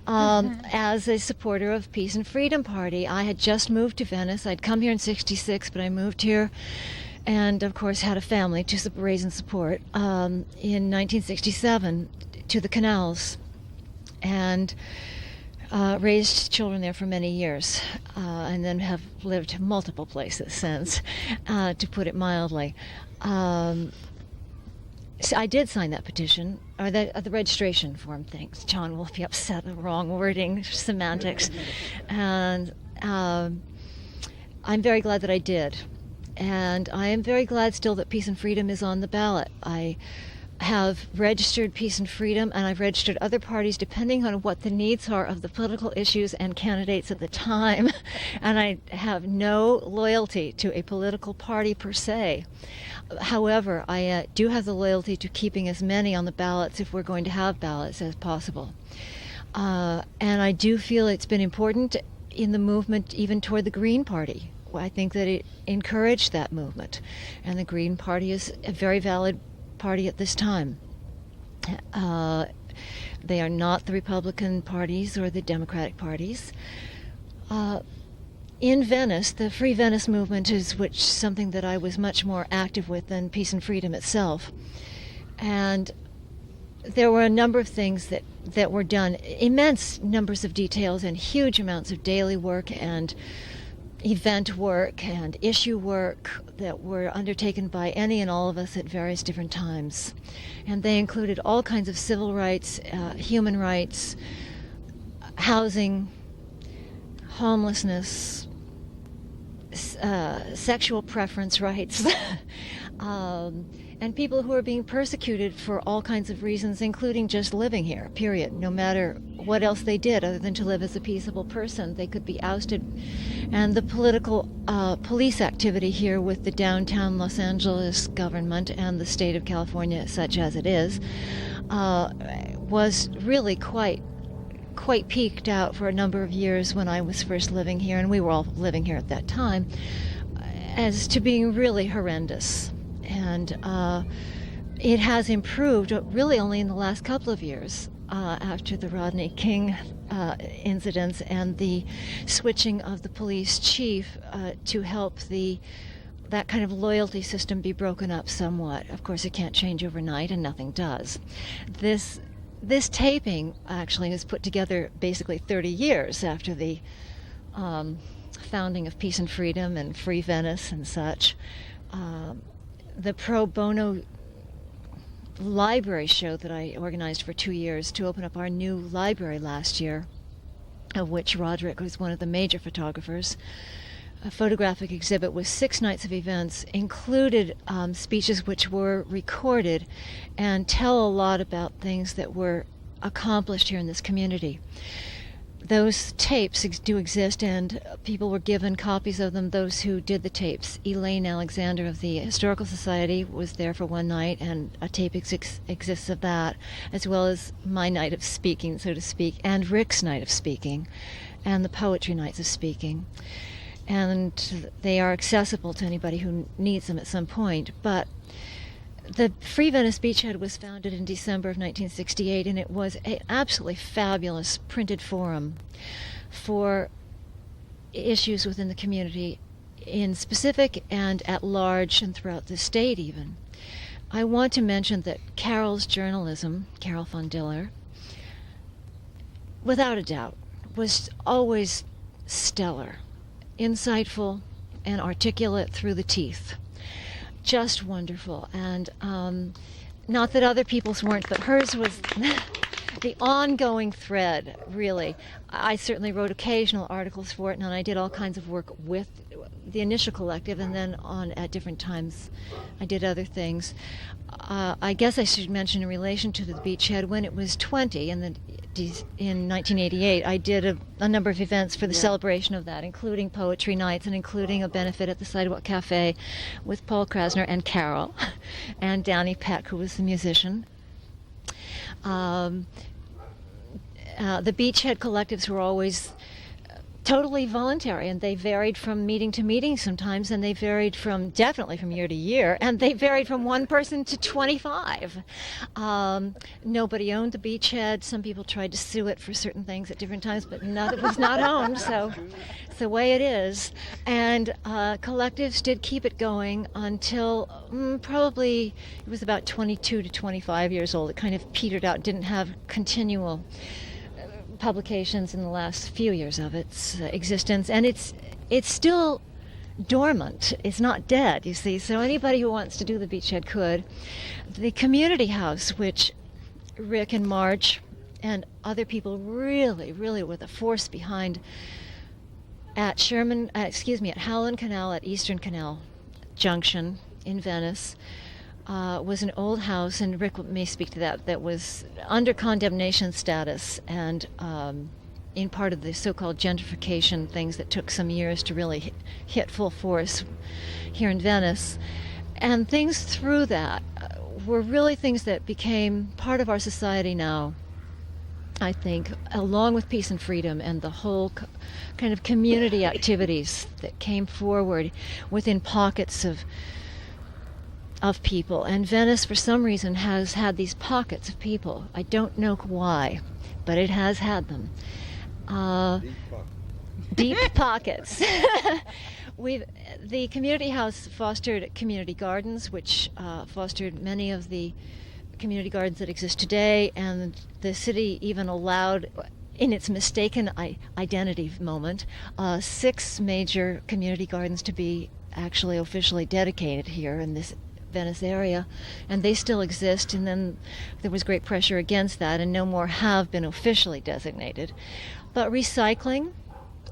a supporter of Peace and Freedom Party. I had just moved to Venice. I'd come here in '66, but I moved here and, of course, had a family to raise and support in 1967 to the Canals, and raised children there for many years, and then have lived multiple places since, to put it mildly. So I did sign that petition, or the registration form. Thanks. John will be upset at the wrong wording, semantics. And I'm very glad that I did. And I am very glad still that Peace and Freedom is on the ballot. I have registered Peace and Freedom, and I've registered other parties depending on what the needs are of the political issues and candidates at the time. And I have no loyalty to a political party per se. However, I do have the loyalty to keeping as many on the ballots, if we're going to have ballots, as possible. And I do feel it's been important in the movement even toward the Green Party. I think that it encouraged that movement, and the Green Party is a very valid party at this time. They are not the Republican parties or the Democratic parties. In Venice, the Free Venice movement is something that I was much more active with than Peace and Freedom itself. And there were a number of things that were done, immense numbers of details and huge amounts of daily work and event work and issue work that were undertaken by any and all of us at various different times. And they included all kinds of civil rights, human rights, housing, homelessness, sexual preference rights, and people who are being persecuted for all kinds of reasons, including just living here, period. No matter what else they did other than to live as a peaceable person, they could be ousted. And the political police activity here with the downtown Los Angeles government and the state of California, such as it is, was really quite peaked out for a number of years when I was first living here, and we were all living here at that time, as to being really horrendous. And it has improved really only in the last couple of years after the Rodney King incidents and the switching of the police chief to help that kind of loyalty system be broken up somewhat. Of course, it can't change overnight, and nothing does. This taping actually was put together basically 30 years after the founding of Peace and Freedom and Free Venice and such. The pro bono library show that I organized for 2 years to open up our new library last year, of which Roderick was one of the major photographers. A photographic exhibit with 6 nights of events, included speeches which were recorded and tell a lot about things that were accomplished here in this community. Those tapes do exist, and people were given copies of them, those who did the tapes. Elaine Alexander of the Historical Society was there for one night, and a tape exists of that, as well as my night of speaking, so to speak, and Rick's night of speaking, and the poetry nights of speaking. And they are accessible to anybody who needs them at some point. But the Free Venice Beachhead was founded in December of 1968, and it was an absolutely fabulous printed forum for issues within the community in specific and at large and throughout the state even. I want to mention that Carol's journalism, Carol Fondiller, without a doubt, was always stellar, insightful, and articulate through the teeth. Just wonderful. And not that other people's weren't, but hers was the ongoing thread, really. I certainly wrote occasional articles for it, and I did all kinds of work with the initial collective, and then at different times I did other things. I guess I should mention in relation to the Beachhead, when it was 20 in 1988, I did a number of events for the celebration of that, including poetry nights and including a benefit at the Sidewalk Cafe with Paul Krasner and Carol and Danny Peck, who was the musician. The Beachhead collectives were always totally voluntary, and they varied from meeting to meeting sometimes, and they varied definitely from year to year, and they varied from one person to 25. Nobody owned the Beachhead. Some people tried to sue it for certain things at different times, but it was not owned, so it's the way it is. And collectives did keep it going until probably it was about 22 to 25 years old. It kind of petered out, didn't have continual publications in the last few years of its existence, and it's still dormant. It's not dead, you see, so anybody who wants to do the Beachhead could. The Community House, which Rick and Marge and other people really were the force behind at Howland Canal at Eastern Canal Junction in Venice, was an old house, and Rick may speak to that was under condemnation status, and in part of the so-called gentrification things that took some years to really hit full force here in Venice. And things through that were really things that became part of our society now, I think, along with peace and freedom and the whole kind of community activities that came forward within pockets of people. And Venice, for some reason, has had these pockets of people. I don't know why, but it has had them. Deep pockets. The Community House fostered community gardens, which fostered many of the community gardens that exist today, and the city even allowed, in its mistaken identity moment, 6 major community gardens to be actually officially dedicated here in this Venice area, and they still exist. And then there was great pressure against that, and no more have been officially designated. But recycling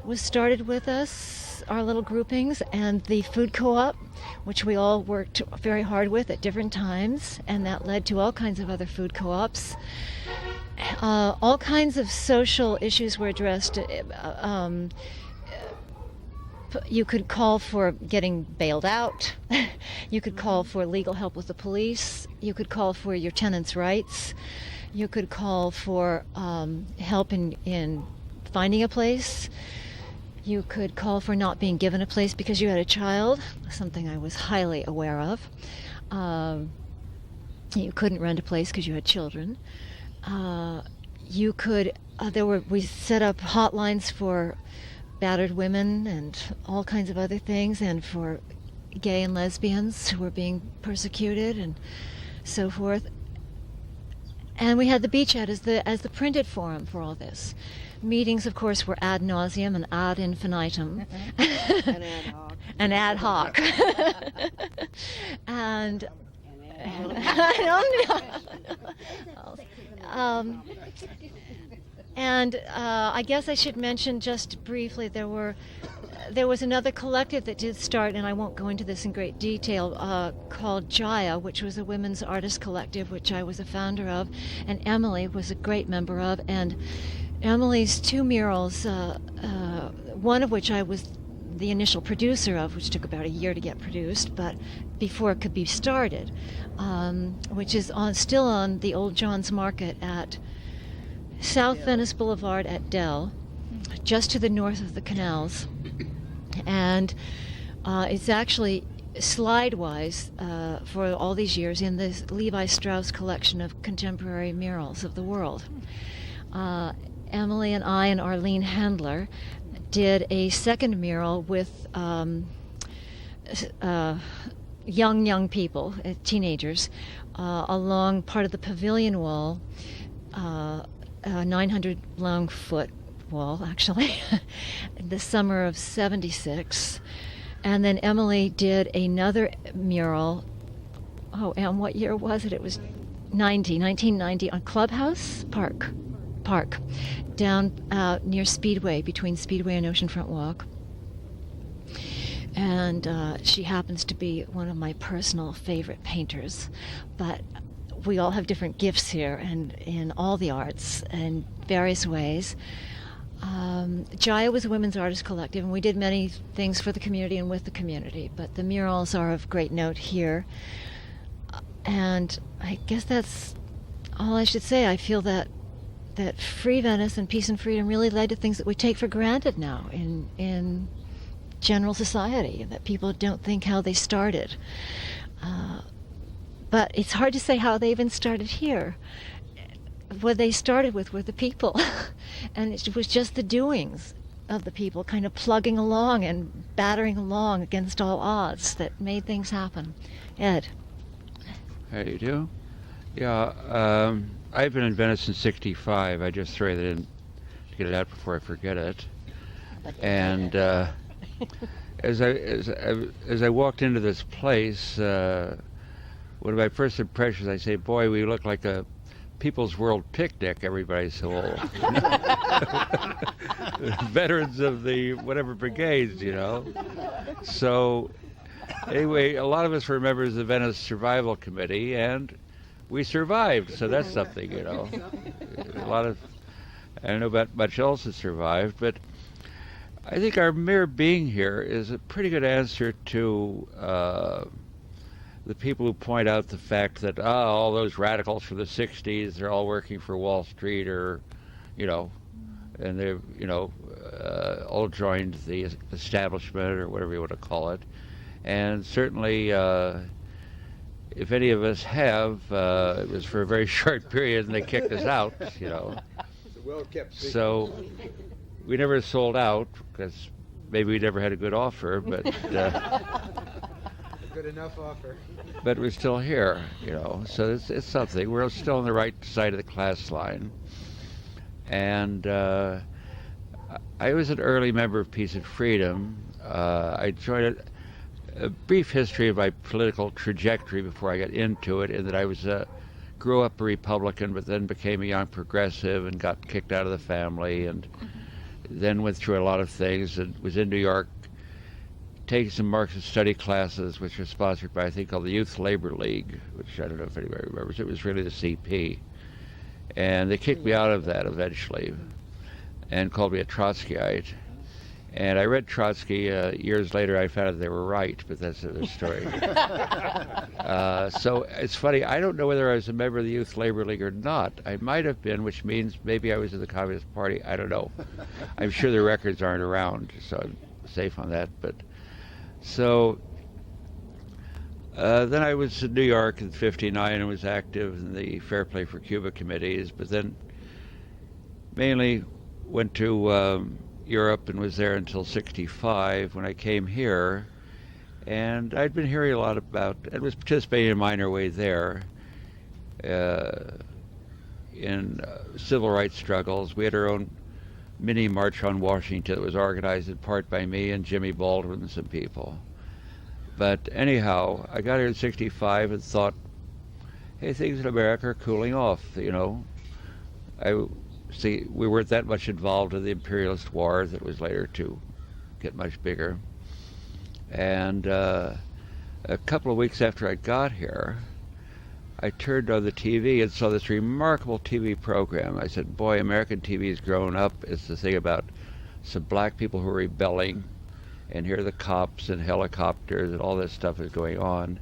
was started with us, our little groupings, and the food co-op, which we all worked very hard with at different times, and that led to all kinds of other food co-ops. All kinds of social issues were addressed. You could call for getting bailed out. You could call for legal help with the police. You could call for your tenants' rights. You could call for help in finding a place. You could call for not being given a place because you had a child, something I was highly aware of. You couldn't rent a place because you had children. You could. We set up hotlines for battered women and all kinds of other things, and for gay and lesbians who were being persecuted and so forth. And we had the Beachhead as the printed forum for all this. Meetings, of course, were ad nauseum and ad infinitum. And ad hoc. And I guess I should mention just briefly, there was another collective that did start, and I won't go into this in great detail, called Jaya, which was a women's artist collective, which I was a founder of, and Emily was a great member of. And Emily's 2 murals, one of which I was the initial producer of, which took about a year to get produced, but before it could be started, which is still on the old John's Market at South Venice Boulevard at Dell, just to the north of the canals. And it's actually slide-wise for all these years in the Levi Strauss collection of contemporary murals of the world. Emily and I and Arlene Handler did a second mural with young people, teenagers, along part of the pavilion wall, 900 long foot wall, actually, in the summer of '76. And then Emily did another mural. Oh, and what year was it? It was 1990 on Clubhouse Park, down near Speedway, between Speedway and Oceanfront Walk. And she happens to be one of my personal favorite painters. But we all have different gifts here, and in all the arts in various ways. Jaya was a women's artist collective, and we did many things for the community and with the community. But the murals are of great note here. And I guess that's all I should say. I feel that Free Venice and peace and freedom really led to things that we take for granted now in general society, that people don't think how they started. But it's hard to say how they even started here. What they started with were the people. And it was just the doings of the people kind of plugging along and battering along against all odds that made things happen. Ed. How do you do? Yeah, I've been in Venice since '65. I just throw that in to get it out before I forget it. And as I walked into this place, one of my first impressions, I say, boy, we look like a People's World picnic. Everybody's so old. Veterans of the whatever brigades, you know. So anyway, a lot of us were members of the Venice Survival Committee, and we survived, so that's something, you know. A lot of, I don't know about much else has survived, but I think our mere being here is a pretty good answer to the people who point out the fact that, all those radicals from the 60s, they're all working for Wall Street, or, you know, and they've, you know, all joined the establishment, or whatever you want to call it. And certainly, if any of us have, it was for a very short period, and they kicked us out, you know. So we never sold out, because maybe we never had a good offer, but good enough offer. But we're still here, you know. So it's something. We're still on the right side of the class line. And I was an early member of Peace and Freedom. I joined a brief history of my political trajectory before I got into it, in that I was grew up a Republican, but then became a young progressive and got kicked out of the family, and then went through a lot of things, and was in New York taking some Marxist study classes, which were sponsored by, I think, called the Youth Labor League, which I don't know if anybody remembers. It was really the CP. And they kicked me out of that eventually and called me a Trotskyite. And I read Trotsky. Years later, I found out they were right, but that's another story. So it's funny. I don't know whether I was a member of the Youth Labor League or not. I might have been, which means maybe I was in the Communist Party. I don't know. I'm sure the records aren't around, so I'm safe on that. But so then I was in New York in '59 and was active in the Fair Play for Cuba committees, but then mainly went to Europe and was there until '65 when I came here. And I'd been hearing a lot about, and was participating in a minor way there in civil rights struggles. We had our own mini March on Washington that was organized in part by me and Jimmy Baldwin and some people. But anyhow, I got here in '65 and thought, hey, things in America are cooling off, you know. We weren't that much involved in the imperialist war that was later to get much bigger. And a couple of weeks after I got here, I turned on the TV and saw this remarkable TV program. I said, boy, American TV has grown up. It's the thing about some black people who are rebelling, and here are the cops and helicopters and all this stuff is going on.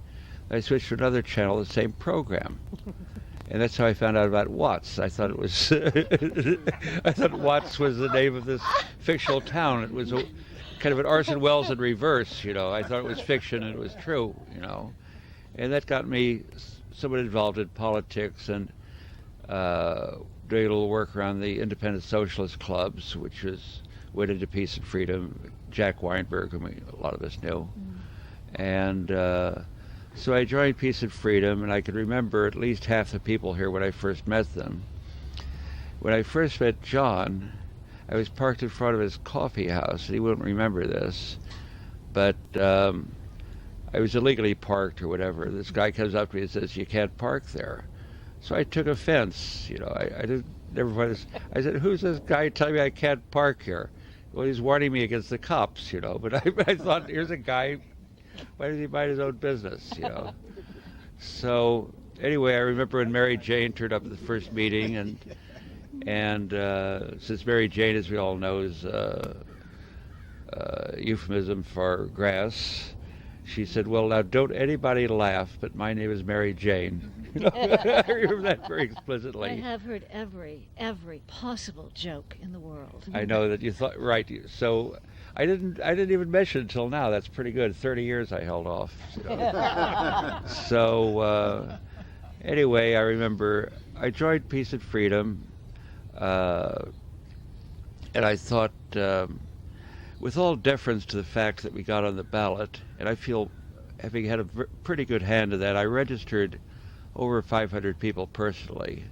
I switched to another channel, the same program. And that's how I found out about Watts. I thought it was, I thought Watts was the name of this fictional town. It was kind of an Orson Welles in reverse, you know. I thought it was fiction and it was true, you know. And that got me somewhat involved in politics and doing a little work around the independent socialist clubs, which went into Peace and Freedom. Jack Weinberg, whom a lot of us knew. And so I joined Peace and Freedom, and I could remember at least half the people here when I first met them. When I first met John, I was parked in front of his coffee house. He wouldn't remember this, but I was illegally parked or whatever. This guy comes up to me and says, "You can't park there." So I took offense. I didn't never find this. I said, "Who's this guy telling me I can't park here?" Well, he's warning me against the cops, But I thought, here's a guy. Why does he mind his own business, So anyway, I remember when Maryjane turned up at the first meeting, and since Maryjane, as we all know, is euphemism for grass, she said, "Well, now don't anybody laugh, but my name is Maryjane." I remember that very explicitly. I have heard every possible joke in the world. I know that you thought, right? So I didn't even mention it until now. That's pretty good. 30 years I held off. So anyway, I remember I joined Peace and Freedom, and I thought, with all deference to the fact that we got on the ballot, and I feel having had a pretty good hand in that, I registered over 500 people personally,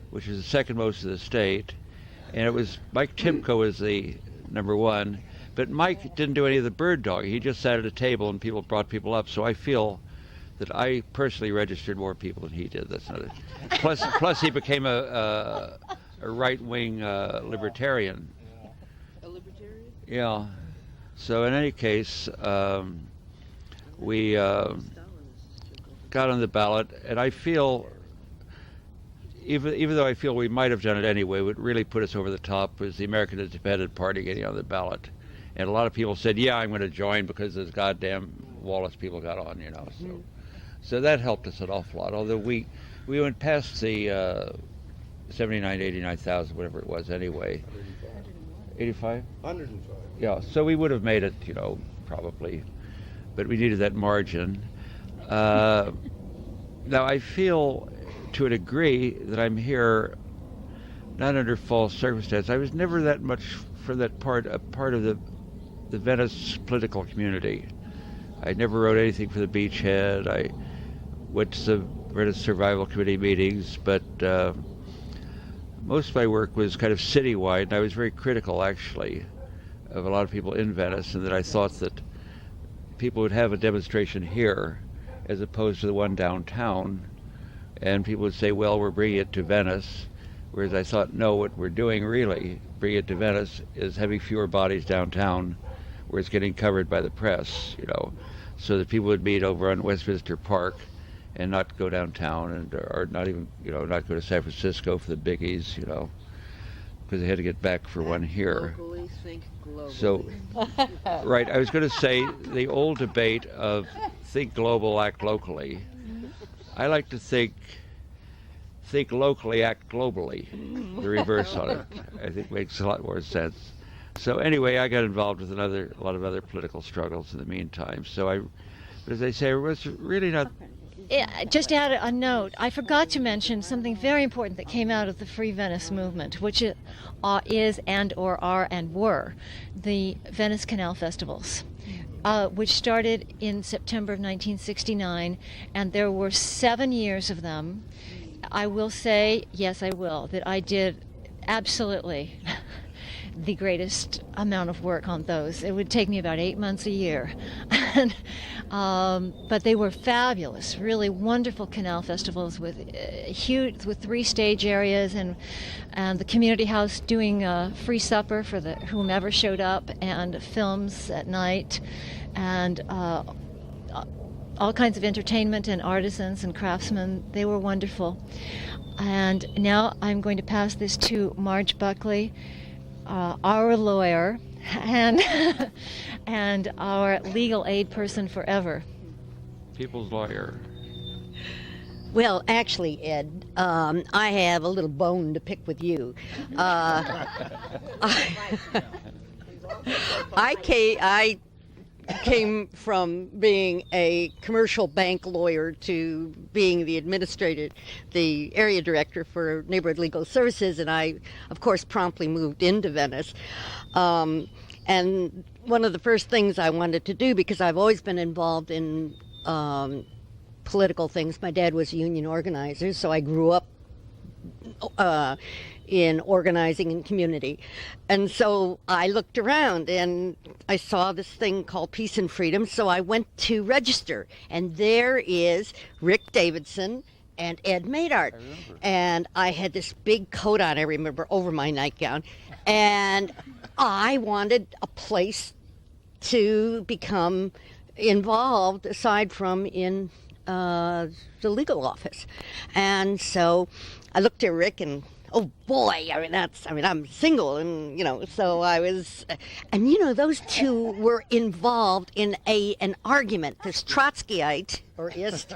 which is the second most of the state, and it was Mike Timko was the number one, but Mike didn't do any of the bird dogging. He just sat at a table and people brought people up. So I feel that I personally registered more people than he did. That's not it. Plus he became a right-wing libertarian. A libertarian? Yeah. So in any case, we got on the ballot, and I feel, even though I feel we might have done it anyway, what really put us over the top was the American Independent Party getting on the ballot. And a lot of people said, "Yeah, I'm going to join because those goddamn Wallace people got on, So that helped us an awful lot. Although we went past the 79, 89,000, whatever it was anyway. 85? 105. Yeah, so we would have made it, probably. But we needed that margin. Now I feel, to a degree, that I'm here not under false circumstance. I was never that much for that a part of the Venice political community. I never wrote anything for the Beachhead. I went to the Venice Survival Committee meetings, but most of my work was kind of citywide, and I was very critical, actually, of a lot of people in Venice, and that I thought that people would have a demonstration here as opposed to the one downtown, and people would say, "Well, we're bringing it to Venice," whereas I thought, no, what we're doing really, bringing it to Venice, is having fewer bodies downtown where it's getting covered by the press, so that people would meet over on Westminster Park and not go downtown, or not even, not go to San Francisco for the biggies, because they had to get back for one here. Locally, think globally. So, right, I was going to say the old debate of think global, act locally. I like to think locally, act globally. The reverse on it, I think, makes a lot more sense. So anyway, I got involved with a lot of other political struggles in the meantime. So but as I say, it was really not. Yeah, just to add a note, I forgot to mention something very important that came out of the Free Venice movement, which is and or are and were the Venice Canal Festivals, which started in September of 1969, and there were 7 years of them. I will say, yes, I will, that I did absolutely the greatest amount of work on those. It would take me about 8 months a year. But they were fabulous, really wonderful canal festivals with with 3 stage areas, and the community house doing free supper for whomever showed up, and films at night, and all kinds of entertainment, and artisans and craftsmen. They were wonderful. And now I'm going to pass this to Marge Buckley, our lawyer, and our legal aid person forever. People's lawyer. Well, actually, Ed, I have a little bone to pick with you. I came from being a commercial bank lawyer to being the area director for neighborhood legal services, and I, of course, promptly moved into Venice. And one of the first things I wanted to do, because I've always been involved in political things, my dad was a union organizer, so I grew up in organizing in community. And so I looked around and I saw this thing called Peace and Freedom, so I went to register. And there is Rick Davidson and Ed Medard. And I had this big coat on, I remember, over my nightgown. And I wanted a place to become involved aside from in the legal office. And so I looked at Rick and, oh boy, I'm single, and so I was, and those two were involved in an argument, this Trotskyite or ist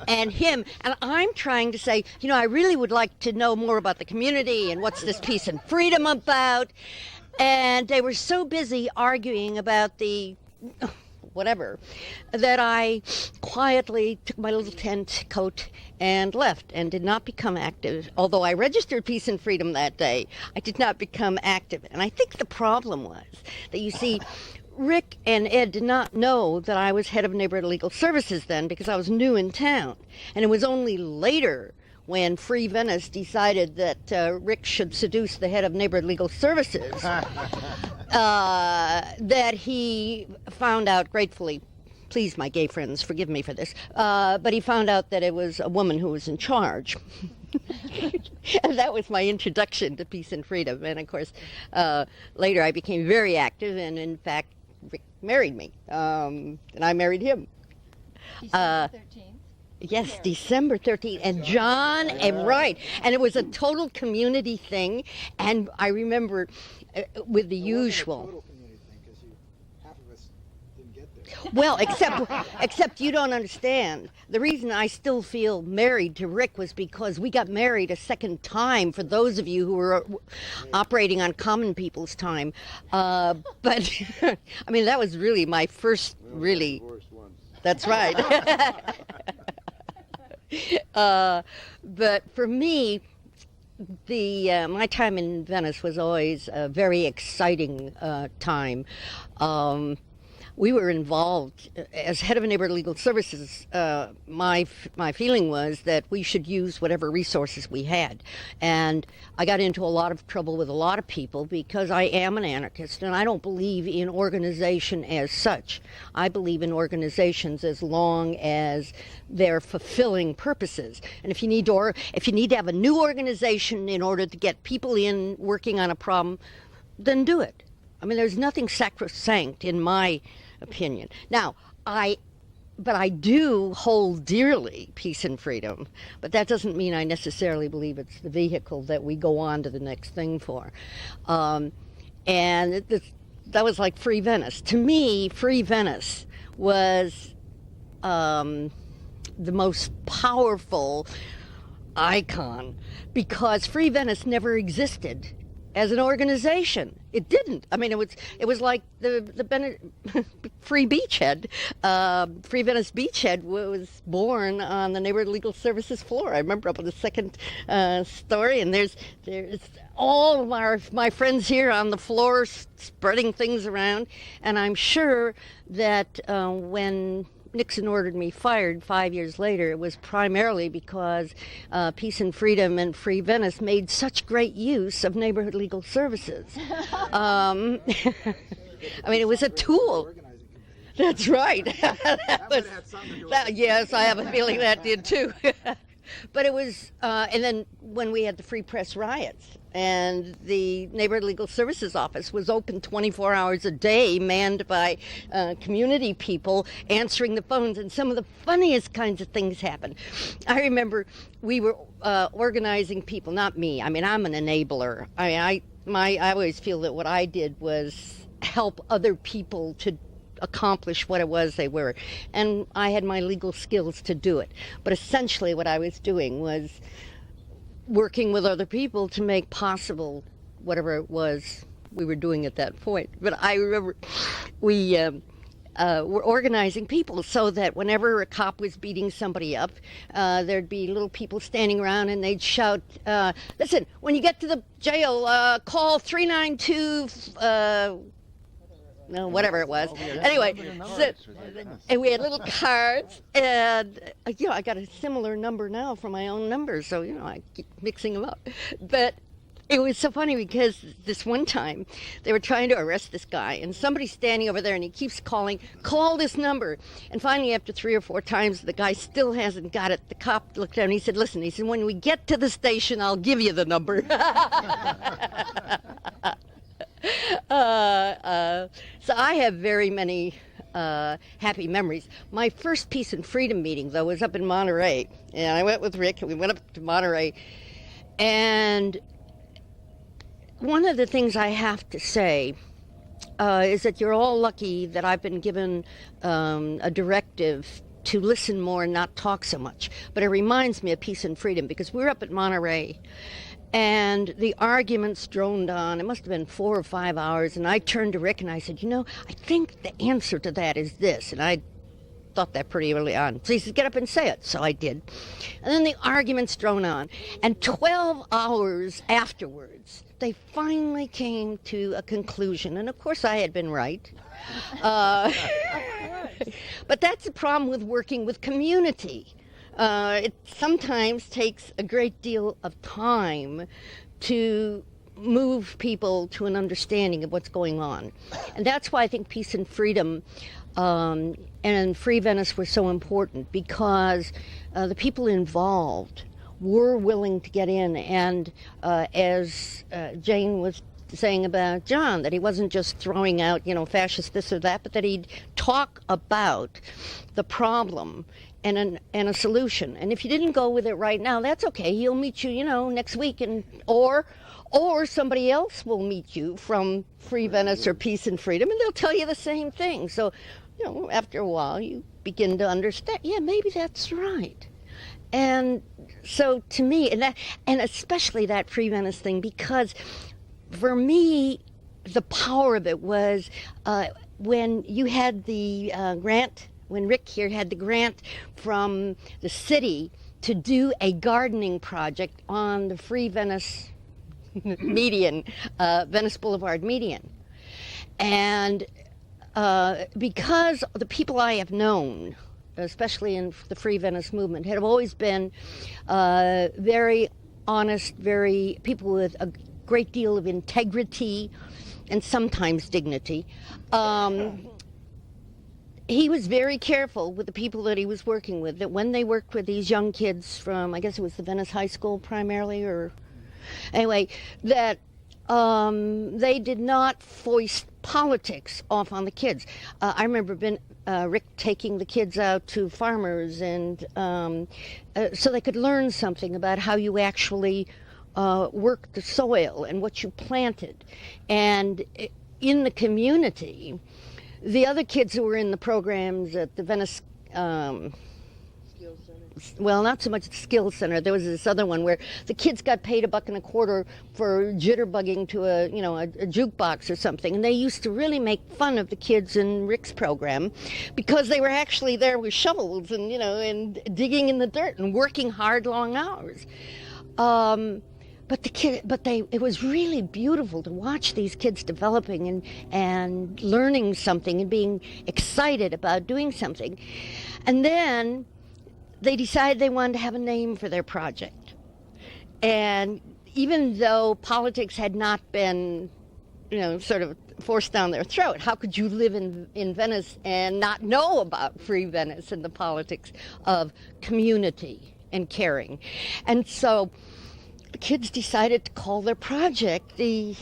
and him, and I'm trying to say, I really would like to know more about the community and what's this peace and freedom about, and they were so busy arguing about the whatever, that I quietly took my little tent coat and left and did not become active. Although I registered Peace and Freedom that day, I did not become active. And I think the problem was that, you see, Rick and Ed did not know that I was head of neighborhood legal services then, because I was new in town. And it was only later, when Free Venice decided that Rick should seduce the head of neighborhood legal services, that he found out, gratefully, please my gay friends, forgive me for this, but he found out that it was a woman who was in charge. And that was my introduction to Peace and Freedom. And of course, later I became very active, and in fact, Rick married me, and I married him. December 13th. Yes, December 13th, and John, and right, and it was a total community thing, and I remember with the usual. Well, except you don't understand. The reason I still feel married to Rick was because we got married a second time, for those of you who were operating on common people's time. But, I mean, that was really my first, really. That's right. But for me, my time in Venice was always a very exciting time. We were involved as head of neighborhood legal services. My feeling was that we should use whatever resources we had, and I got into a lot of trouble with a lot of people because I am an anarchist, and I don't believe in organization as such. I believe in organizations as long as they're fulfilling purposes. And if you need to have a new organization in order to get people in working on a problem, then do it. I mean, there's nothing sacrosanct in my opinion. Now, but I do hold dearly peace and freedom, but that doesn't mean I necessarily believe it's the vehicle that we go on to the next thing for. And that was like Free Venice. To me, Free Venice was the most powerful icon, because Free Venice never existed as an organization. It didn't. I mean, it was like the Free Beachhead. Free Venice Beachhead was born on the neighborhood legal services floor. I remember up on the second story, and there's all of my friends here on the floor spreading things around. And I'm sure that when Nixon ordered me fired 5 years later, it was primarily because Peace and Freedom and Free Venice made such great use of neighborhood legal services. I mean, it was a tool. That's right. Yes, I have a feeling that did too. But it was, and then when we had the Free Press riots, and the Neighborhood Legal Services Office was open 24 hours a day, manned by community people answering the phones, and some of the funniest kinds of things happened. I remember we were organizing people, not me. I mean, I'm an enabler. I always feel that what I did was help other people to accomplish what it was they were, and I had my legal skills to do it. But essentially what I was doing was working with other people to make possible whatever it was we were doing at that point. But I remember we were organizing people so that whenever a cop was beating somebody up, there'd be little people standing around, and they'd shout, listen, when you get to the jail, call 392 no, whatever it was. Anyway, so, and we had little cards, and I got a similar number now for my own numbers, so I keep mixing them up. But it was so funny because this one time they were trying to arrest this guy, and somebody's standing over there, and he keeps calling, call this number. And finally, after 3 or 4 times, the guy still hasn't got it. The cop looked down and he said, listen, he said, when we get to the station, I'll give you the number. So I have very many happy memories. My first Peace and Freedom meeting, though, was up in Monterey. And I went with Rick, and we went up to Monterey. And one of the things I have to say is that you're all lucky that I've been given a directive to listen more and not talk so much. But it reminds me of Peace and Freedom, because we were up at Monterey, and the arguments droned on. It must have been 4 or 5 hours, and I turned to Rick and I said, I think the answer to that is this. And I thought that pretty early on. So he said, get up and say it. So I did. And then the arguments droned on. And 12 hours afterwards, they finally came to a conclusion. And of course I had been right. But that's the problem with working with community. It sometimes takes a great deal of time to move people to an understanding of what's going on. And that's why I think Peace and Freedom and Free Venice were so important, because the people involved were willing to get in. And as Jane was saying about John, that he wasn't just throwing out, fascist this or that, but that he'd talk about the problem and a solution. And if you didn't go with it right now, that's okay. He'll meet you, next week, or somebody else will meet you from Free Venice or Peace and Freedom, and they'll tell you the same thing. So, after a while, you begin to understand, yeah, maybe that's right. And so to me, and especially that Free Venice thing, because for me, the power of it was when you had the grant, when Rick here had the grant from the city to do a gardening project on the Free Venice median, Venice Boulevard median. And because the people I have known, especially in the Free Venice movement, have always been very honest, people with a great deal of integrity and sometimes dignity. He was very careful with the people that he was working with, that when they worked with these young kids from, I guess it was the Venice High School primarily, or anyway, that they did not foist politics off on the kids. I remember Rick taking the kids out to farmers, and so they could learn something about how you actually work the soil and what you planted. And in the community, the other kids who were in the programs at the Venice, well, not so much the Skills Center. There was this other one where the kids got paid $1.25 for jitterbugging to a jukebox or something, and they used to really make fun of the kids in Rick's program because they were actually there with shovels and and digging in the dirt and working hard, long hours. It was really beautiful to watch these kids developing and learning something and being excited about doing something. And then they decided they wanted to have a name for their project. And even though politics had not been, sort of forced down their throat, how could you live in Venice and not know about Free Venice and the politics of community and caring? And so the kids decided to call their project the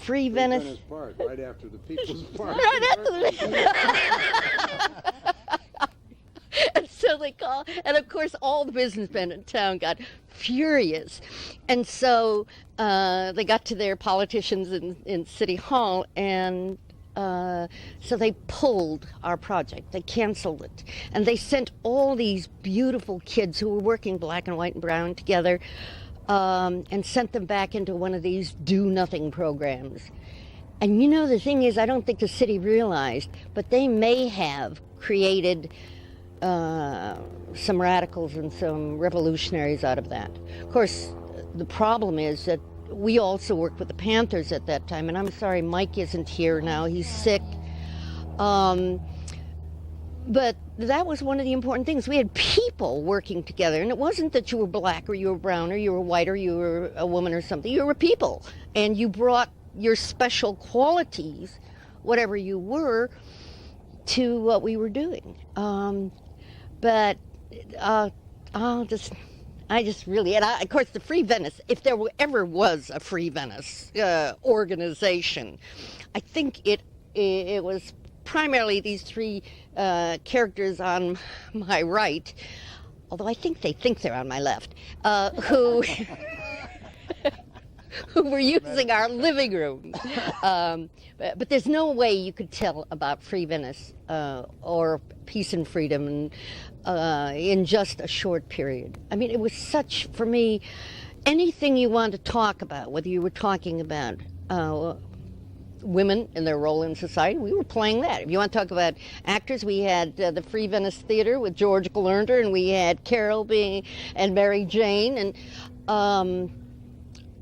Free Venice? Venice Park, right after the People's Park. Right after the And so they called, and of course all the businessmen in town got furious. And so they got to their politicians in City Hall, and so they pulled our project. They canceled it. And they sent all these beautiful kids who were working black and white and brown together, and sent them back into one of these do-nothing programs. And the thing is, I don't think the city realized, but they may have created some radicals and some revolutionaries out of that. Of course, the problem is that we also worked with the Panthers at that time, and I'm sorry Mike isn't here now. He's sick. But that was one of the important things. We had people working together, and it wasn't that you were black or you were brown or you were white or you were a woman or something. You were people, and you brought your special qualities, whatever you were, to what we were doing. But I just really, and of course, the Free Venice, if there ever was a Free Venice organization, I think it was primarily these three characters on my right, although I think they think they're on my left, who were using our living room. But there's no way you could tell about Free Venice or Peace and Freedom in just a short period. I mean, it was such, for me, anything you want to talk about, whether you were talking about women and their role in society, we were playing that. If you want to talk about actors, we had the Free Venice Theater with George Gelernter, and we had Carol and Maryjane, and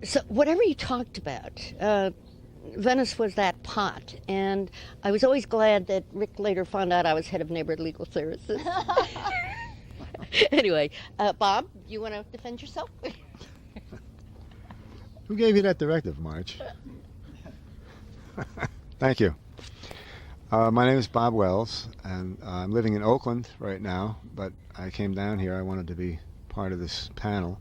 so whatever you talked about, Venice was that pot. And I was always glad that Rick later found out I was head of neighborhood legal services. Anyway, Bob, you want to defend yourself? Who gave you that directive, Marge? Thank you. My name is Bob Wells, and I'm living in Oakland right now, but I came down here. I wanted to be part of this panel.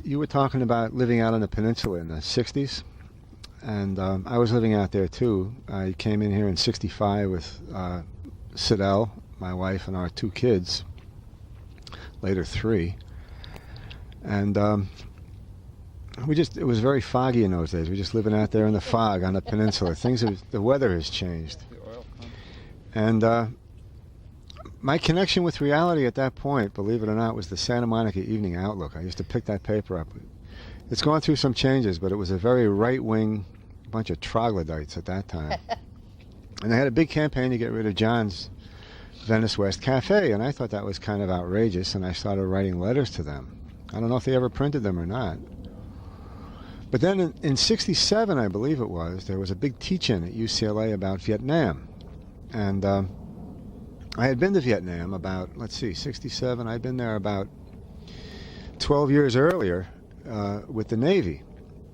You were talking about living out on the peninsula in the 60s, and I was living out there too. I came in here in 65 with Sidell, my wife, and our 2 kids, later 3. And it was very foggy in those days. We were just living out there in the fog on the peninsula. The weather has changed. And my connection with reality at that point, believe it or not, was the Santa Monica Evening Outlook. I used to pick that paper up. It's gone through some changes, but it was a very right-wing bunch of troglodytes at that time. And they had a big campaign to get rid of John's Venice West Cafe, and I thought that was kind of outrageous, and I started writing letters to them. I don't know if they ever printed them or not. But then in 67, I believe it was, there was a big teach-in at UCLA about Vietnam. And I had been to Vietnam about, 67. I'd been there about 12 years earlier with the Navy,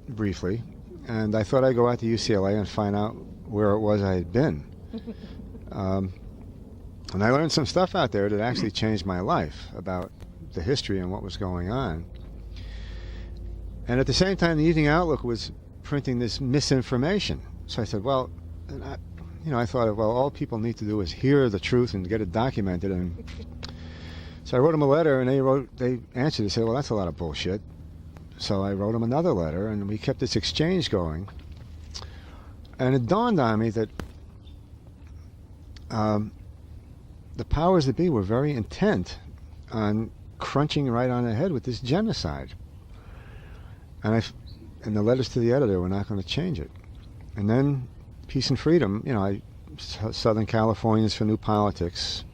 briefly. And I thought I'd go out to UCLA and find out where it was I had been. And I learned some stuff out there that actually changed my life about the history and what was going on. And at the same time, the Evening Outlook was printing this misinformation. So I said, well, I thought, well, all people need to do is hear the truth and get it documented. And so I wrote them a letter, and they answered and said, well, that's a lot of bullshit. So I wrote them another letter, and we kept this exchange going. And it dawned on me that the powers that be were very intent on crunching right on the head with this genocide. And the letters to the editor were not going to change it. And then Peace and Freedom, Southern Californians for New Politics.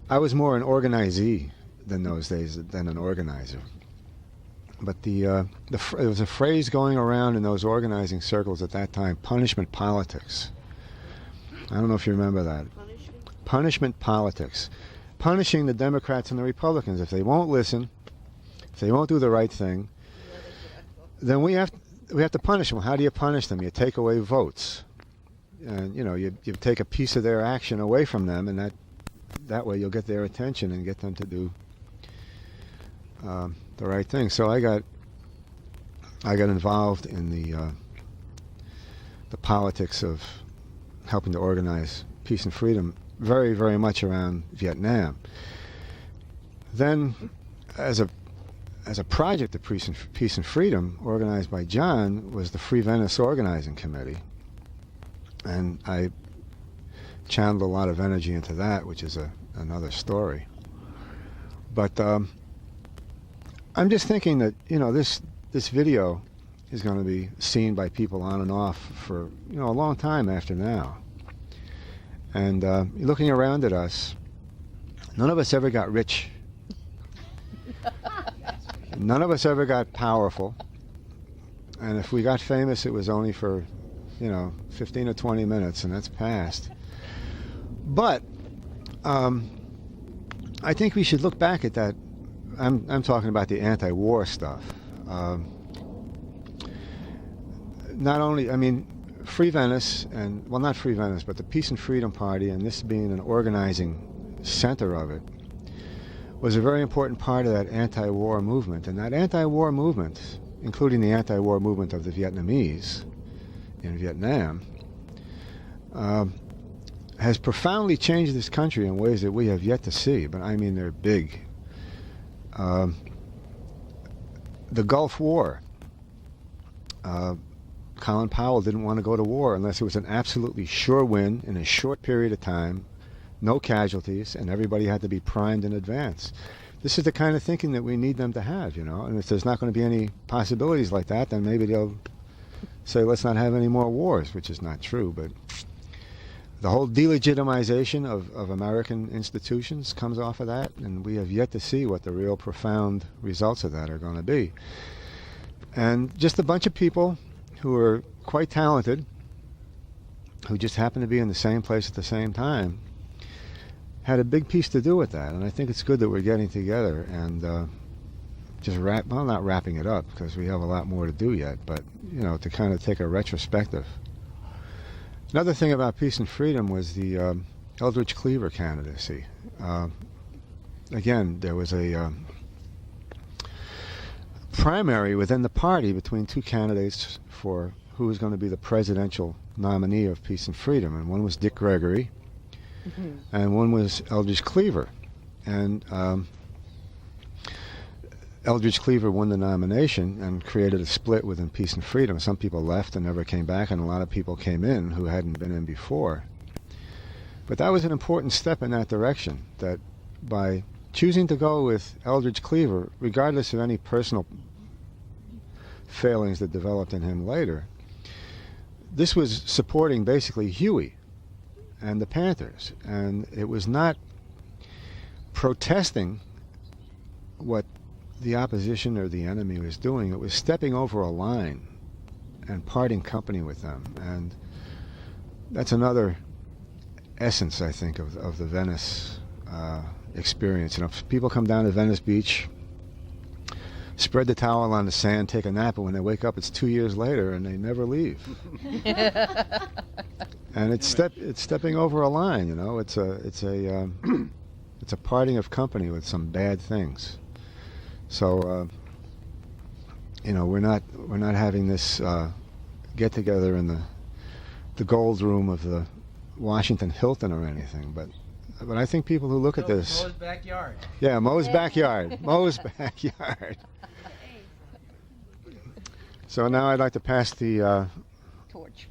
I was more an organizee than those days than an organizer. But there was a phrase going around in those organizing circles at that time, punishment politics. I don't know if you remember that. Punishment politics. Punishing the Democrats and the Republicans. If they won't listen, if they won't do the right thing, then we have to punish them. How do you punish them? You take away votes. And, you take a piece of their action away from them, and that way you'll get their attention and get them to do the right thing. So I got involved in the politics of helping to organize Peace and Freedom very, very much around Vietnam. Then, as a project of Peace and Freedom, organized by John, was the Free Venice Organizing Committee. And I channeled a lot of energy into that, which is another story. But I'm just thinking that, this video is going to be seen by people on and off for, a long time after now. And looking around at us, none of us ever got rich. None of us ever got powerful. And if we got famous, it was only for 15 or 20 minutes, and that's passed. But I think we should look back at that. I'm talking about the anti-war stuff. Not only, I mean, Free Venice, and, well, not Free Venice, but the Peace and Freedom Party, and this being an organizing center of it, was a very important part of that anti-war movement. And that anti-war movement, including the anti-war movement of the Vietnamese in Vietnam, has profoundly changed this country in ways that we have yet to see. But I mean, they're big. The Gulf War. Colin Powell didn't want to go to war unless it was an absolutely sure win in a short period of time, no casualties, and everybody had to be primed in advance. This is the kind of thinking that we need them to have, and if there's not going to be any possibilities like that, then maybe they'll say, let's not have any more wars, which is not true. But the whole delegitimization of American institutions comes off of that, and we have yet to see what the real profound results of that are going to be. And just a bunch of people who are quite talented, who just happen to be in the same place at the same time, had a big piece to do with that. And I think it's good that we're getting together and not wrapping it up, because we have a lot more to do yet, but, to kind of take a retrospective. Another thing about Peace and Freedom was the Eldridge Cleaver candidacy. Again, there was a primary within the party between two candidates for who was going to be the presidential nominee of Peace and Freedom, and one was Dick Gregory, and one was Eldridge Cleaver. And Eldridge Cleaver won the nomination and created a split within Peace and Freedom. Some people left and never came back, and a lot of people came in who hadn't been in before. But that was an important step in that direction, that by choosing to go with Eldridge Cleaver, regardless of any personal failings that developed in him later, this was supporting basically Huey and the Panthers, and it was not protesting what the opposition or the enemy was doing. It was stepping over a line and parting company with them. And that's another essence, I think, of the Venice experience. People come down to Venice Beach, spread the towel on the sand, take a nap, and when they wake up, it's 2 years later, and they never leave. And it's stepping over a line. It's a parting of company with some bad things. So we're not having this get together in the gold room of the Washington Hilton or anything, but I think people who look at this, Mo's backyard. Yeah, Mo's backyard. Mo's backyard. So now I'd like to pass the Torch.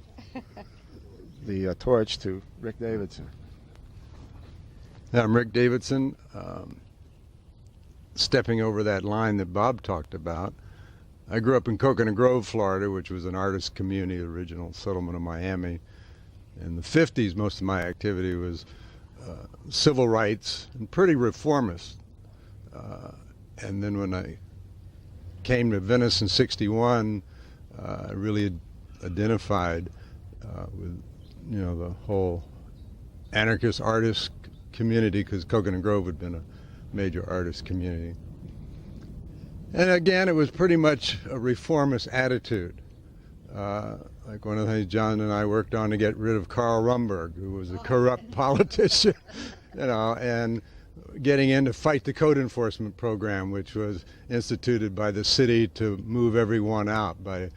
the torch to Rick Davidson. I'm Rick Davidson. Stepping over that line that Bob talked about, I grew up in Coconut Grove, Florida, which was an artist community, original settlement of Miami. In the 50s, most of my activity was civil rights and pretty reformist. And then when I came to Venice in '61, I really identified with the whole anarchist artist community, because Coconut Grove had been a major artist community. And again, it was pretty much a reformist attitude. Like one of the things John and I worked on to get rid of Carl Rumberg, who was a corrupt politician, and getting in to fight the code enforcement program, which was instituted by the city to move everyone out by,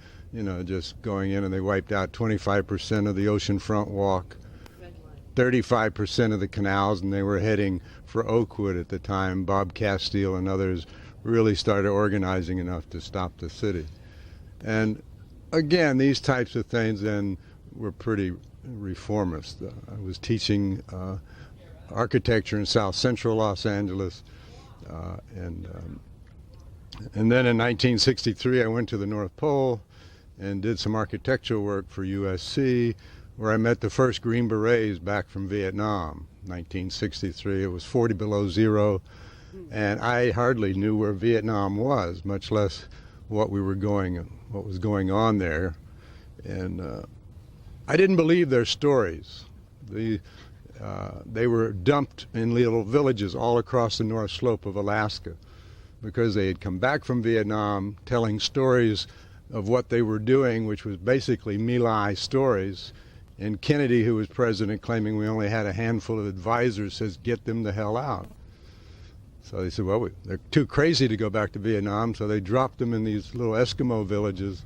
just going in, and they wiped out 25% of the oceanfront walk, 35% of the canals, and they were heading for Oakwood at the time. Bob Castile and others really started organizing enough to stop the city. And again, these types of things then were pretty reformist. I was teaching architecture in South Central Los Angeles, and then in 1963 I went to the North Pole and did some architectural work for USC, where I met the first Green Berets back from Vietnam. 1963, it was 40 below zero, and I hardly knew where Vietnam was, much less what was going on there. And I didn't believe their stories. They were dumped in little villages all across the North Slope of Alaska because they had come back from Vietnam telling stories of what they were doing, which was basically My Lai stories. And Kennedy, who was president, claiming we only had a handful of advisors, says, get them the hell out. So they said, well, they're too crazy to go back to Vietnam, so they dropped them in these little Eskimo villages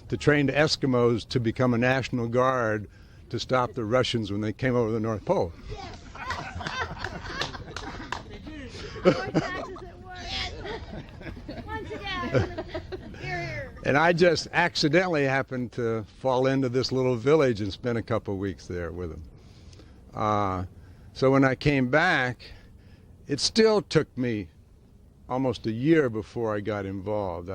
to train the Eskimos to become a National Guard to stop the Russians when they came over the North Pole. And I just accidentally happened to fall into this little village and spent a couple of weeks there with them. So when I came back, it still took me almost a year before I got involved.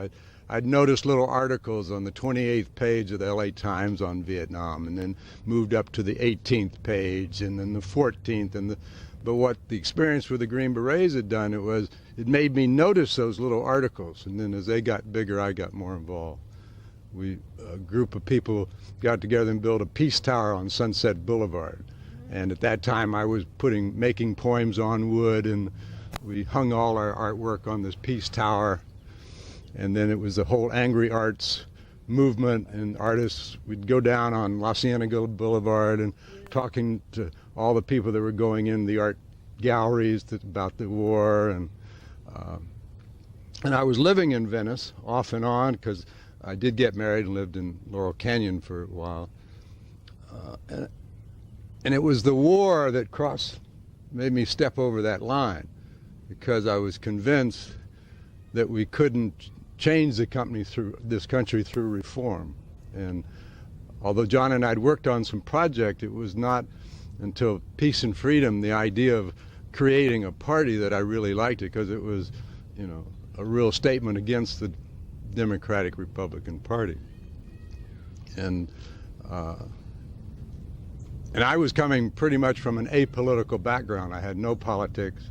I'd noticed little articles on the 28th page of the LA Times on Vietnam, and then moved up to the 18th page, and then the 14th. But what the experience with the Green Berets had done, it made me notice those little articles. And then as they got bigger, I got more involved. A group of people got together and built a peace tower on Sunset Boulevard. And at that time, I was making poems on wood, and we hung all our artwork on this peace tower. And then it was the whole angry arts movement, and artists, we'd go down on La Cienega Boulevard and talking to all the people that were going in the art galleries about the war. And I was living in Venice off and on because I did get married and lived in Laurel Canyon for a while. And it was the war that made me step over that line, because I was convinced that we couldn't change this country through reform. And although John and I had worked on some project, it was not until Peace and Freedom, the idea of creating a party, that I really liked it, because it was, a real statement against the Democratic Republican Party. And I was coming pretty much from an apolitical background. I had no politics.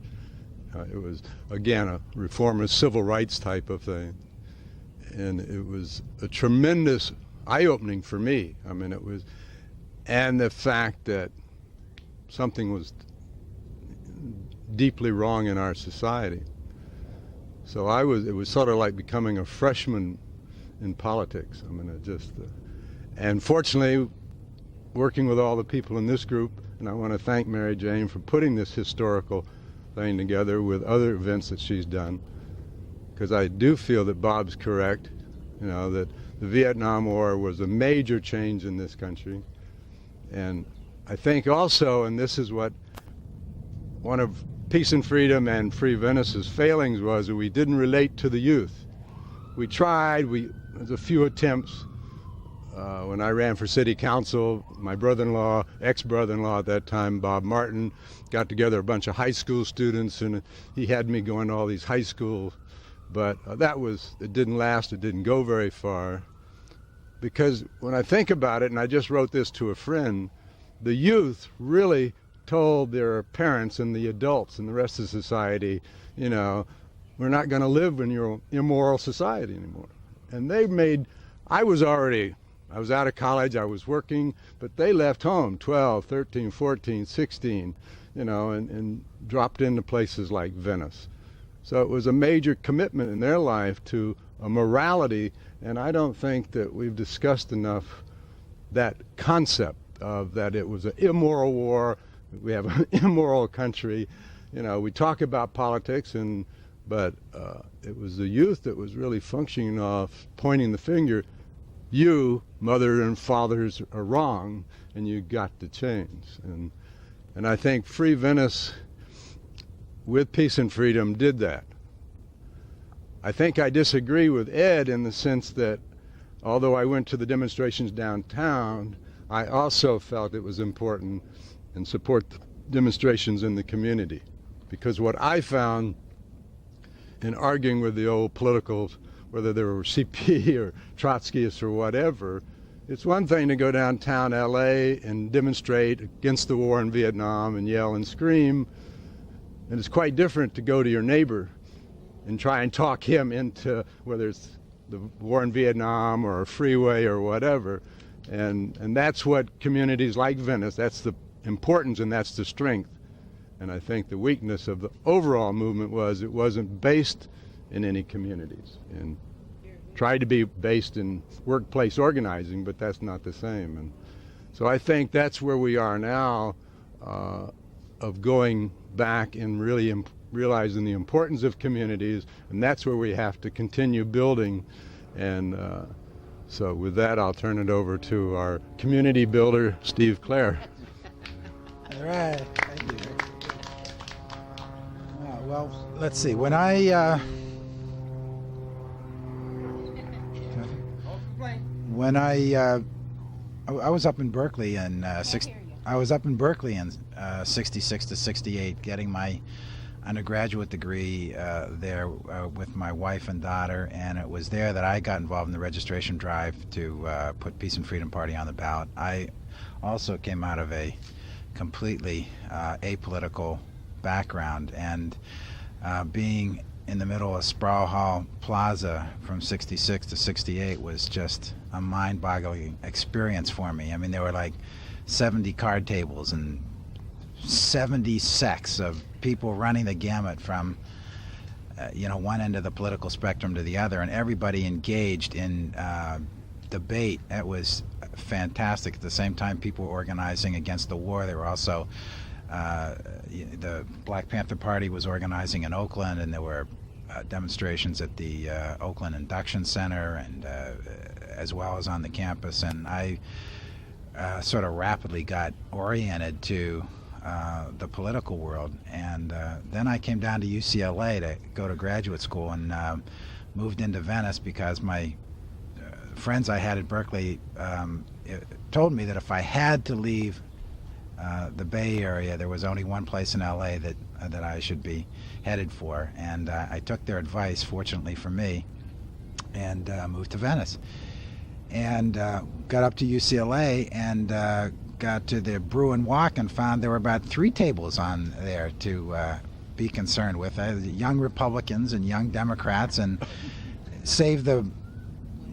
It was, again, a reformist civil rights type of thing. And it was a tremendous eye-opening for me. I mean, it was, and the fact that something was deeply wrong in our society. So it was sort of like becoming a freshman in politics. I mean, and fortunately, working with all the people in this group, and I want to thank Maryjane for putting this historical thing together with other events that she's done, because I do feel that Bob's correct, that the Vietnam War was a major change in this country. And I think also, and this is what one of Peace and Freedom and Free Venice's failings was, that we didn't relate to the youth. We tried, there was a few attempts. When I ran for city council, my brother-in-law, ex-brother-in-law at that time, Bob Martin, got together a bunch of high school students, and he had me going to all these high schools. But it didn't last, it didn't go very far. Because when I think about it, and I just wrote this to a friend, the youth really told their parents and the adults and the rest of society, we're not going to live in your immoral society anymore. And I was out of college, I was working, but they left home 12, 13, 14, 16, and dropped into places like Venice. So it was a major commitment in their life to a morality, and I don't think that we've discussed enough that concept of that it was an immoral war, we have an immoral country. We talk about politics, but it was the youth that was really functioning off, pointing the finger. You, mother and fathers, are wrong, and you got to change. And I think Free Venice, with Peace and Freedom, did that. I think I disagree with Ed in the sense that, although I went to the demonstrations downtown, I also felt it was important and support demonstrations in the community. Because what I found in arguing with the old politicals, whether they were CP or Trotskyists or whatever, it's one thing to go downtown LA and demonstrate against the war in Vietnam and yell and scream, and it's quite different to go to your neighbor and try and talk him into, whether it's the war in Vietnam or a freeway or whatever. And that's what communities like Venice, that's the importance and that's the strength. And I think the weakness of the overall movement was it wasn't based in any communities and tried to be based in workplace organizing, but that's not the same. And so I think that's where we are now, of going back and really realizing the importance of communities, and that's where we have to continue building. And so with that, I'll turn it over to our community builder, Steve Clare. All right, thank you. Well, let's see. When I was up in Berkeley in I was up in Berkeley in 66 to 68, getting my undergraduate degree there with my wife and daughter, and it was there that I got involved in the registration drive to put Peace and Freedom Party on the ballot. I also came out of a completely apolitical background, and being in the middle of Sproul Hall Plaza from 66 to 68 was just a mind-boggling experience for me. I mean, there were like 70 card tables and 70 sects of people running the gamut from one end of the political spectrum to the other, and everybody engaged in debate. It was fantastic. At the same time, people were organizing against the war. They were also the Black Panther Party was organizing in Oakland, and there were demonstrations at the Oakland Induction Center, and as well as on the campus. And I sort of rapidly got oriented to the political world, and then I came down to UCLA to go to graduate school, and moved into Venice because my friends I had at Berkeley told me that if I had to leave the Bay Area, there was only one place in LA that I should be headed for, and I took their advice, fortunately for me, and moved to Venice, and got up to UCLA and got to the Brew and Walk and found there were about 3 tables on there to be concerned with. Young Republicans and young Democrats and Save the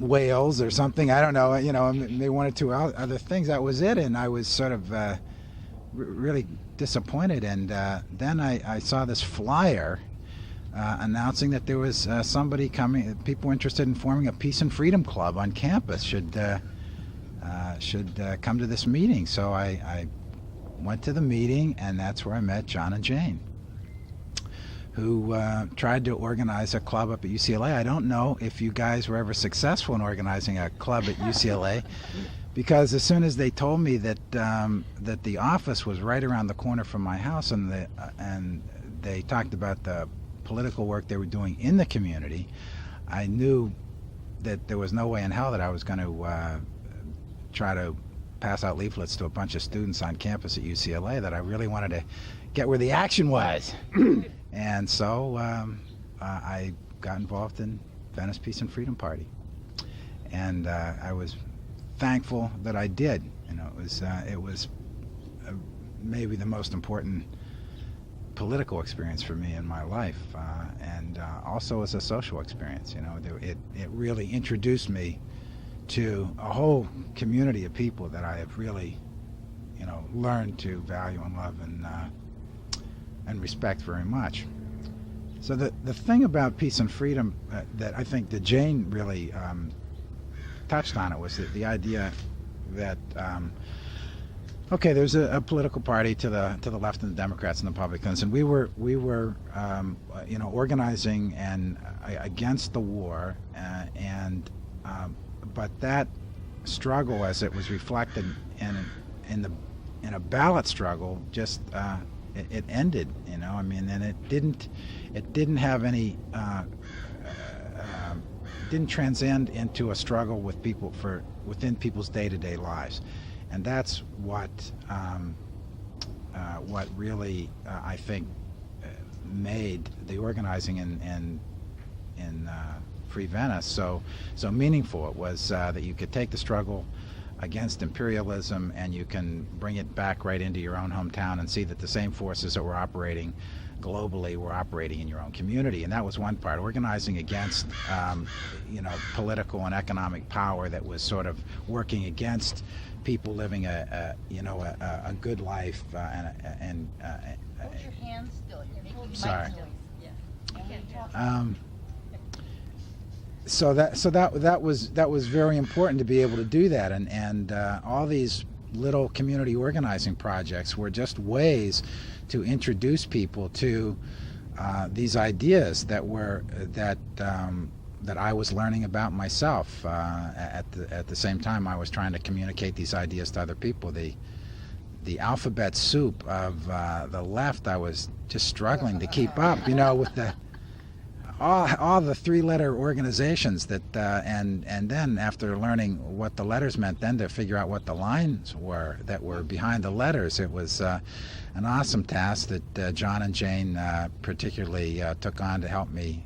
Whales or something. I don't know, maybe 1 or 2 other things. That was it, and I was sort of really disappointed. And then I saw this flyer announcing that there was somebody coming, people interested in forming a Peace and Freedom Club on campus should come to this meeting. So I went to the meeting, and that's where I met John and Jane, who tried to organize a club up at UCLA. I don't know if you guys were ever successful in organizing a club at UCLA, because as soon as they told me that that the office was right around the corner from my house, and they talked about the political work they were doing in the community, I knew that there was no way in hell that I was going to try to pass out leaflets to a bunch of students on campus at UCLA, that I really wanted to get where the action was. And so I got involved in Venice Peace and Freedom Party, and I was thankful that I did. It was maybe the most important political experience for me in my life, and also as a social experience. It really introduced me to a whole community of people that I have really, learned to value and love and respect very much. So the thing about peace and freedom that I think that Jane really touched on it was the idea that okay, there's a political party to the left, and the Democrats and the Republicans, and we were organizing and against the war, but that struggle, as it was reflected in a ballot struggle, just it ended. And it didn't have any didn't transcend into a struggle with people within people's day-to-day lives. And that's what really I think made the organizing in Free Venice so meaningful. It was that you could take the struggle against imperialism, and you can bring it back right into your own hometown and see that the same forces that were operating globally were operating in your own community. And that was one part, organizing against political and economic power that was sort of working against people living a good life and Hold your hands still. You're making sorry. Yeah. So that was very important to be able to do that, and all these little community organizing projects were just ways to introduce people to these ideas that I was learning about myself. At the same time, I was trying to communicate these ideas to other people. The alphabet soup of the left, I was just struggling to keep up, with the all the three-letter organizations that and then after learning what the letters meant, then to figure out what the lines were that were behind the letters. It was an awesome task that John and Jane particularly took on to help me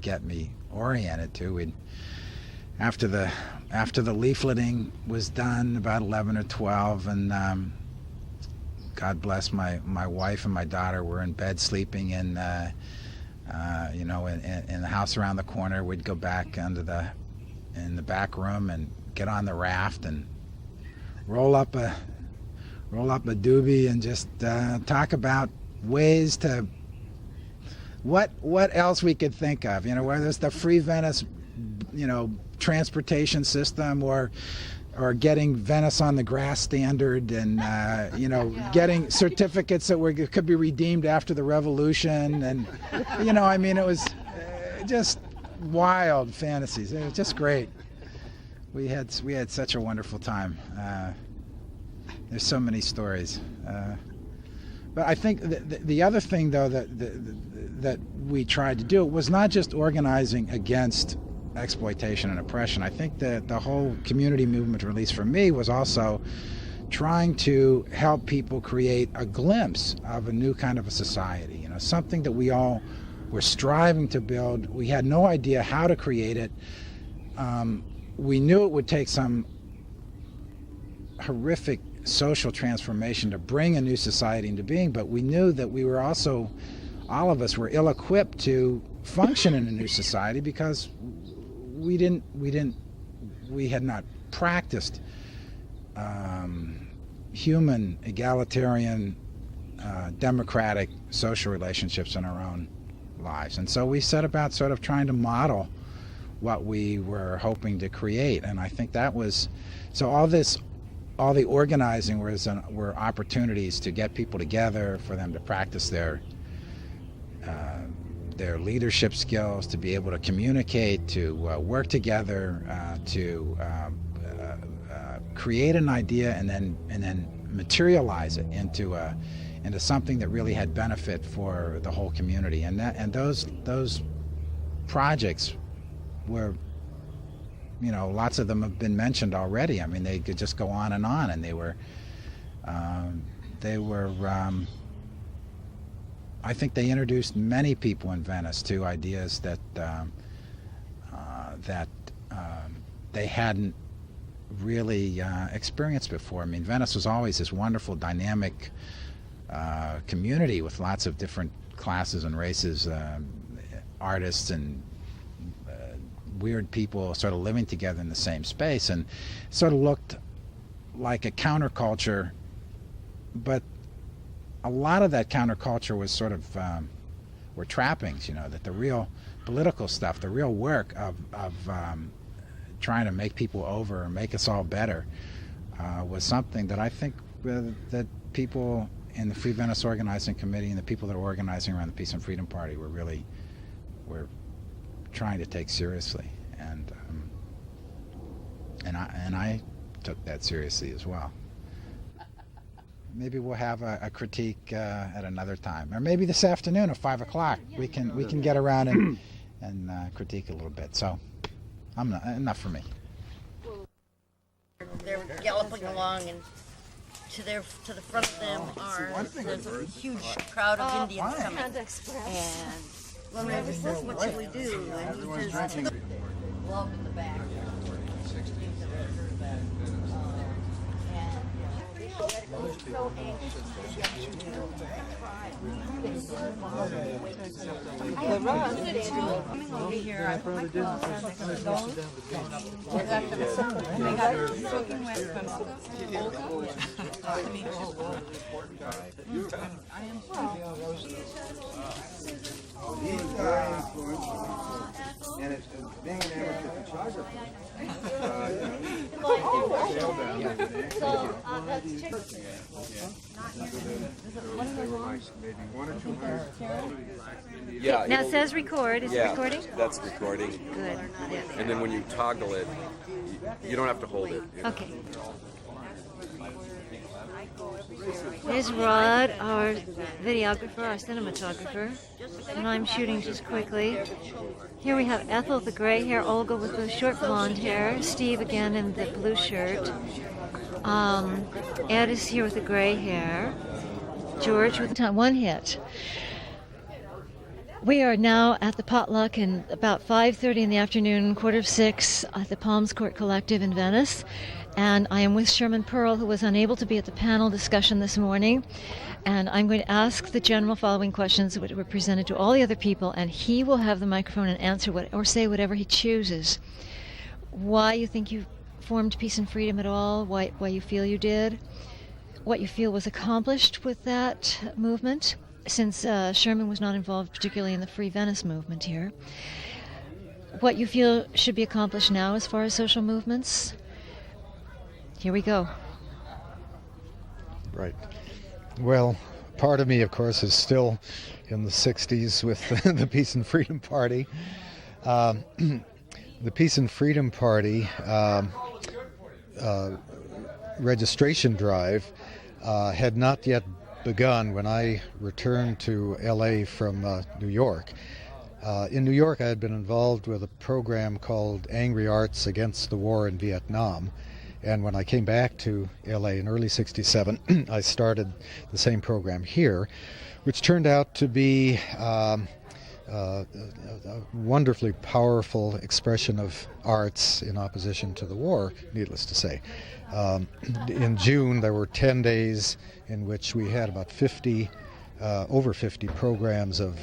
get me oriented to. After the leafleting was done, about 11 or 12, and God bless my wife and my daughter were in bed sleeping in the house around the corner. We'd go back in the back room and get on the raft and roll up a doobie and just talk about ways to what else we could think of. Whether it's the free Venice, transportation system, or getting Venice on the grass standard, and getting certificates that could be redeemed after the revolution, and it was just wild fantasies. It was just great. We had such a wonderful time. There's so many stories, but I think the other thing though that we tried to do was not just organizing against exploitation and oppression. I think that the whole community movement, at least for me, was also trying to help people create a glimpse of a new kind of a society, something that we all were striving to build. We had no idea how to create it. We knew it would take some horrific social transformation to bring a new society into being, but we knew that we were also, all of us were ill-equipped to function in a new society because we had not practiced human, egalitarian, democratic social relationships in our own lives. And so we set about sort of trying to model what we were hoping to create. And I think that was, so all the organizing were opportunities to get people together, for them to practice their leadership skills, to be able to communicate, to work together, to create an idea and then materialize it into something that really had benefit for the whole community. And those projects were, lots of them have been mentioned already. I mean, they could just go on, and they were I think they introduced many people in Venice to ideas that they hadn't really experienced before. I mean, Venice was always this wonderful, dynamic community with lots of different classes and races, artists and weird people sort of living together in the same space, and sort of looked like a counterculture, but a lot of that counterculture was sort of were trappings, that the real political stuff, the real work of trying to make people over and make us all better was something that I think that people in the Free Venice Organizing Committee and the people that are organizing around the Peace and Freedom Party were trying to take seriously, and I took that seriously as well. Maybe we'll have a critique at another time, or maybe this afternoon at 5 o'clock. We can get around and critique a little bit. So, enough for me. They're galloping along, and to the front of them there's a huge crowd of Indians coming. And Lemon says, "What should we do?" And he says, "Love in the back." Coming over here, I put my clothes on next to those. They got soaking wet from He's very influential. And it's being an amateur photographer. Yeah. Now it says record. Is it recording? That's recording. Good. And then when you toggle it, you don't have to hold it. Okay. There's Rod, our videographer, our cinematographer, and I'm shooting just quickly. Here we have Ethel, the gray hair, Olga with the short blonde hair, Steve again in the blue shirt. Ed is here with the gray hair, George with one hit. We are now at the potluck in about 5:30 in the afternoon, 5:45 at the Palms Court Collective in Venice. And I am with Sherman Pearl, who was unable to be at the panel discussion this morning. And I'm going to ask the general following questions which were presented to all the other people, and he will have the microphone and answer or say whatever he chooses. Why you think you formed Peace and Freedom at all, why you feel you did, what you feel was accomplished with that movement, since Sherman was not involved particularly in the Free Venice movement here. What you feel should be accomplished now as far as social movements. Here we go. Right. Well, part of me, of course, is still in the 60s with the Peace and Freedom Party. The Peace and Freedom Party registration drive had not yet begun when I returned to LA from New York. In New York, I had been involved with a program called Angry Arts Against the War in Vietnam. And when I came back to LA in early '67, I started the same program here, which turned out to be a wonderfully powerful expression of arts in opposition to the war, needless to say. In June, there were 10 days in which we had about over 50 programs of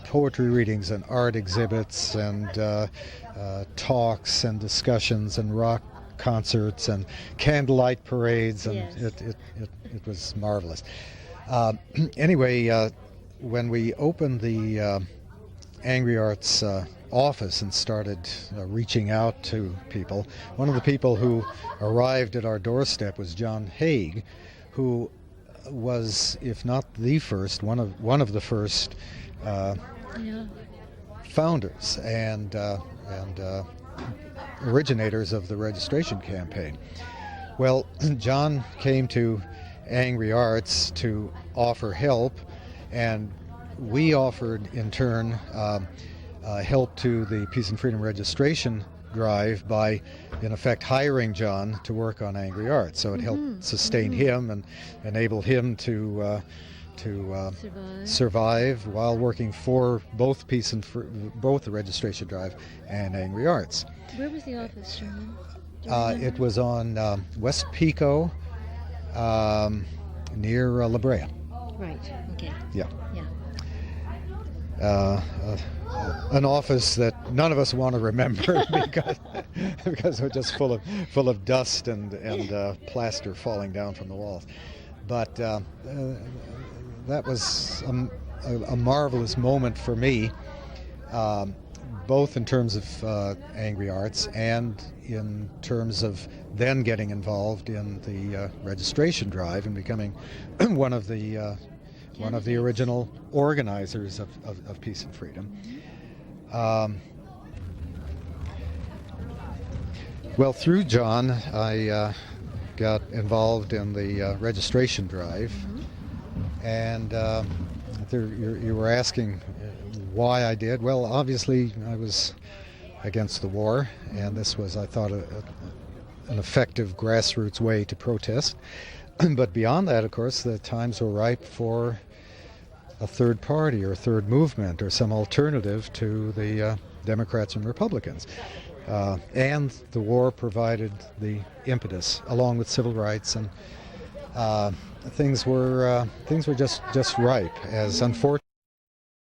poetry readings and art exhibits and talks and discussions and rock concerts and candlelight parades, and it was marvelous. Anyway, when we opened the Angry Arts office and started reaching out to people, one of the people who arrived at our doorstep was John Haag, who was, if not the first, one of the first founders and originators of the registration campaign. Well, John came to Angry Arts to offer help, and we offered in turn help to the Peace and Freedom registration drive by, in effect, hiring John to work on Angry Arts. So it helped sustain him and enable him to survive while working for both both the registration drive and Angry Arts. Where was the office, Sherman? It was on West Pico, near La Brea. Right. Okay. Yeah. An office that none of us want to remember because we're just full of dust and plaster falling down from the walls. But that was a marvelous moment for me, both in terms of Angry Arts and in terms of then getting involved in the registration drive and becoming one of the original organizers of Peace and Freedom. Well, through John, I got involved in the registration drive, and you were asking why I did. Well, obviously, I was against the war, and this was, I thought, an effective grassroots way to protest. But beyond that, of course, the times were ripe for a third party or a third movement or some alternative to the Democrats and Republicans. And the war provided the impetus, along with civil rights and things were just ripe. As unfortunate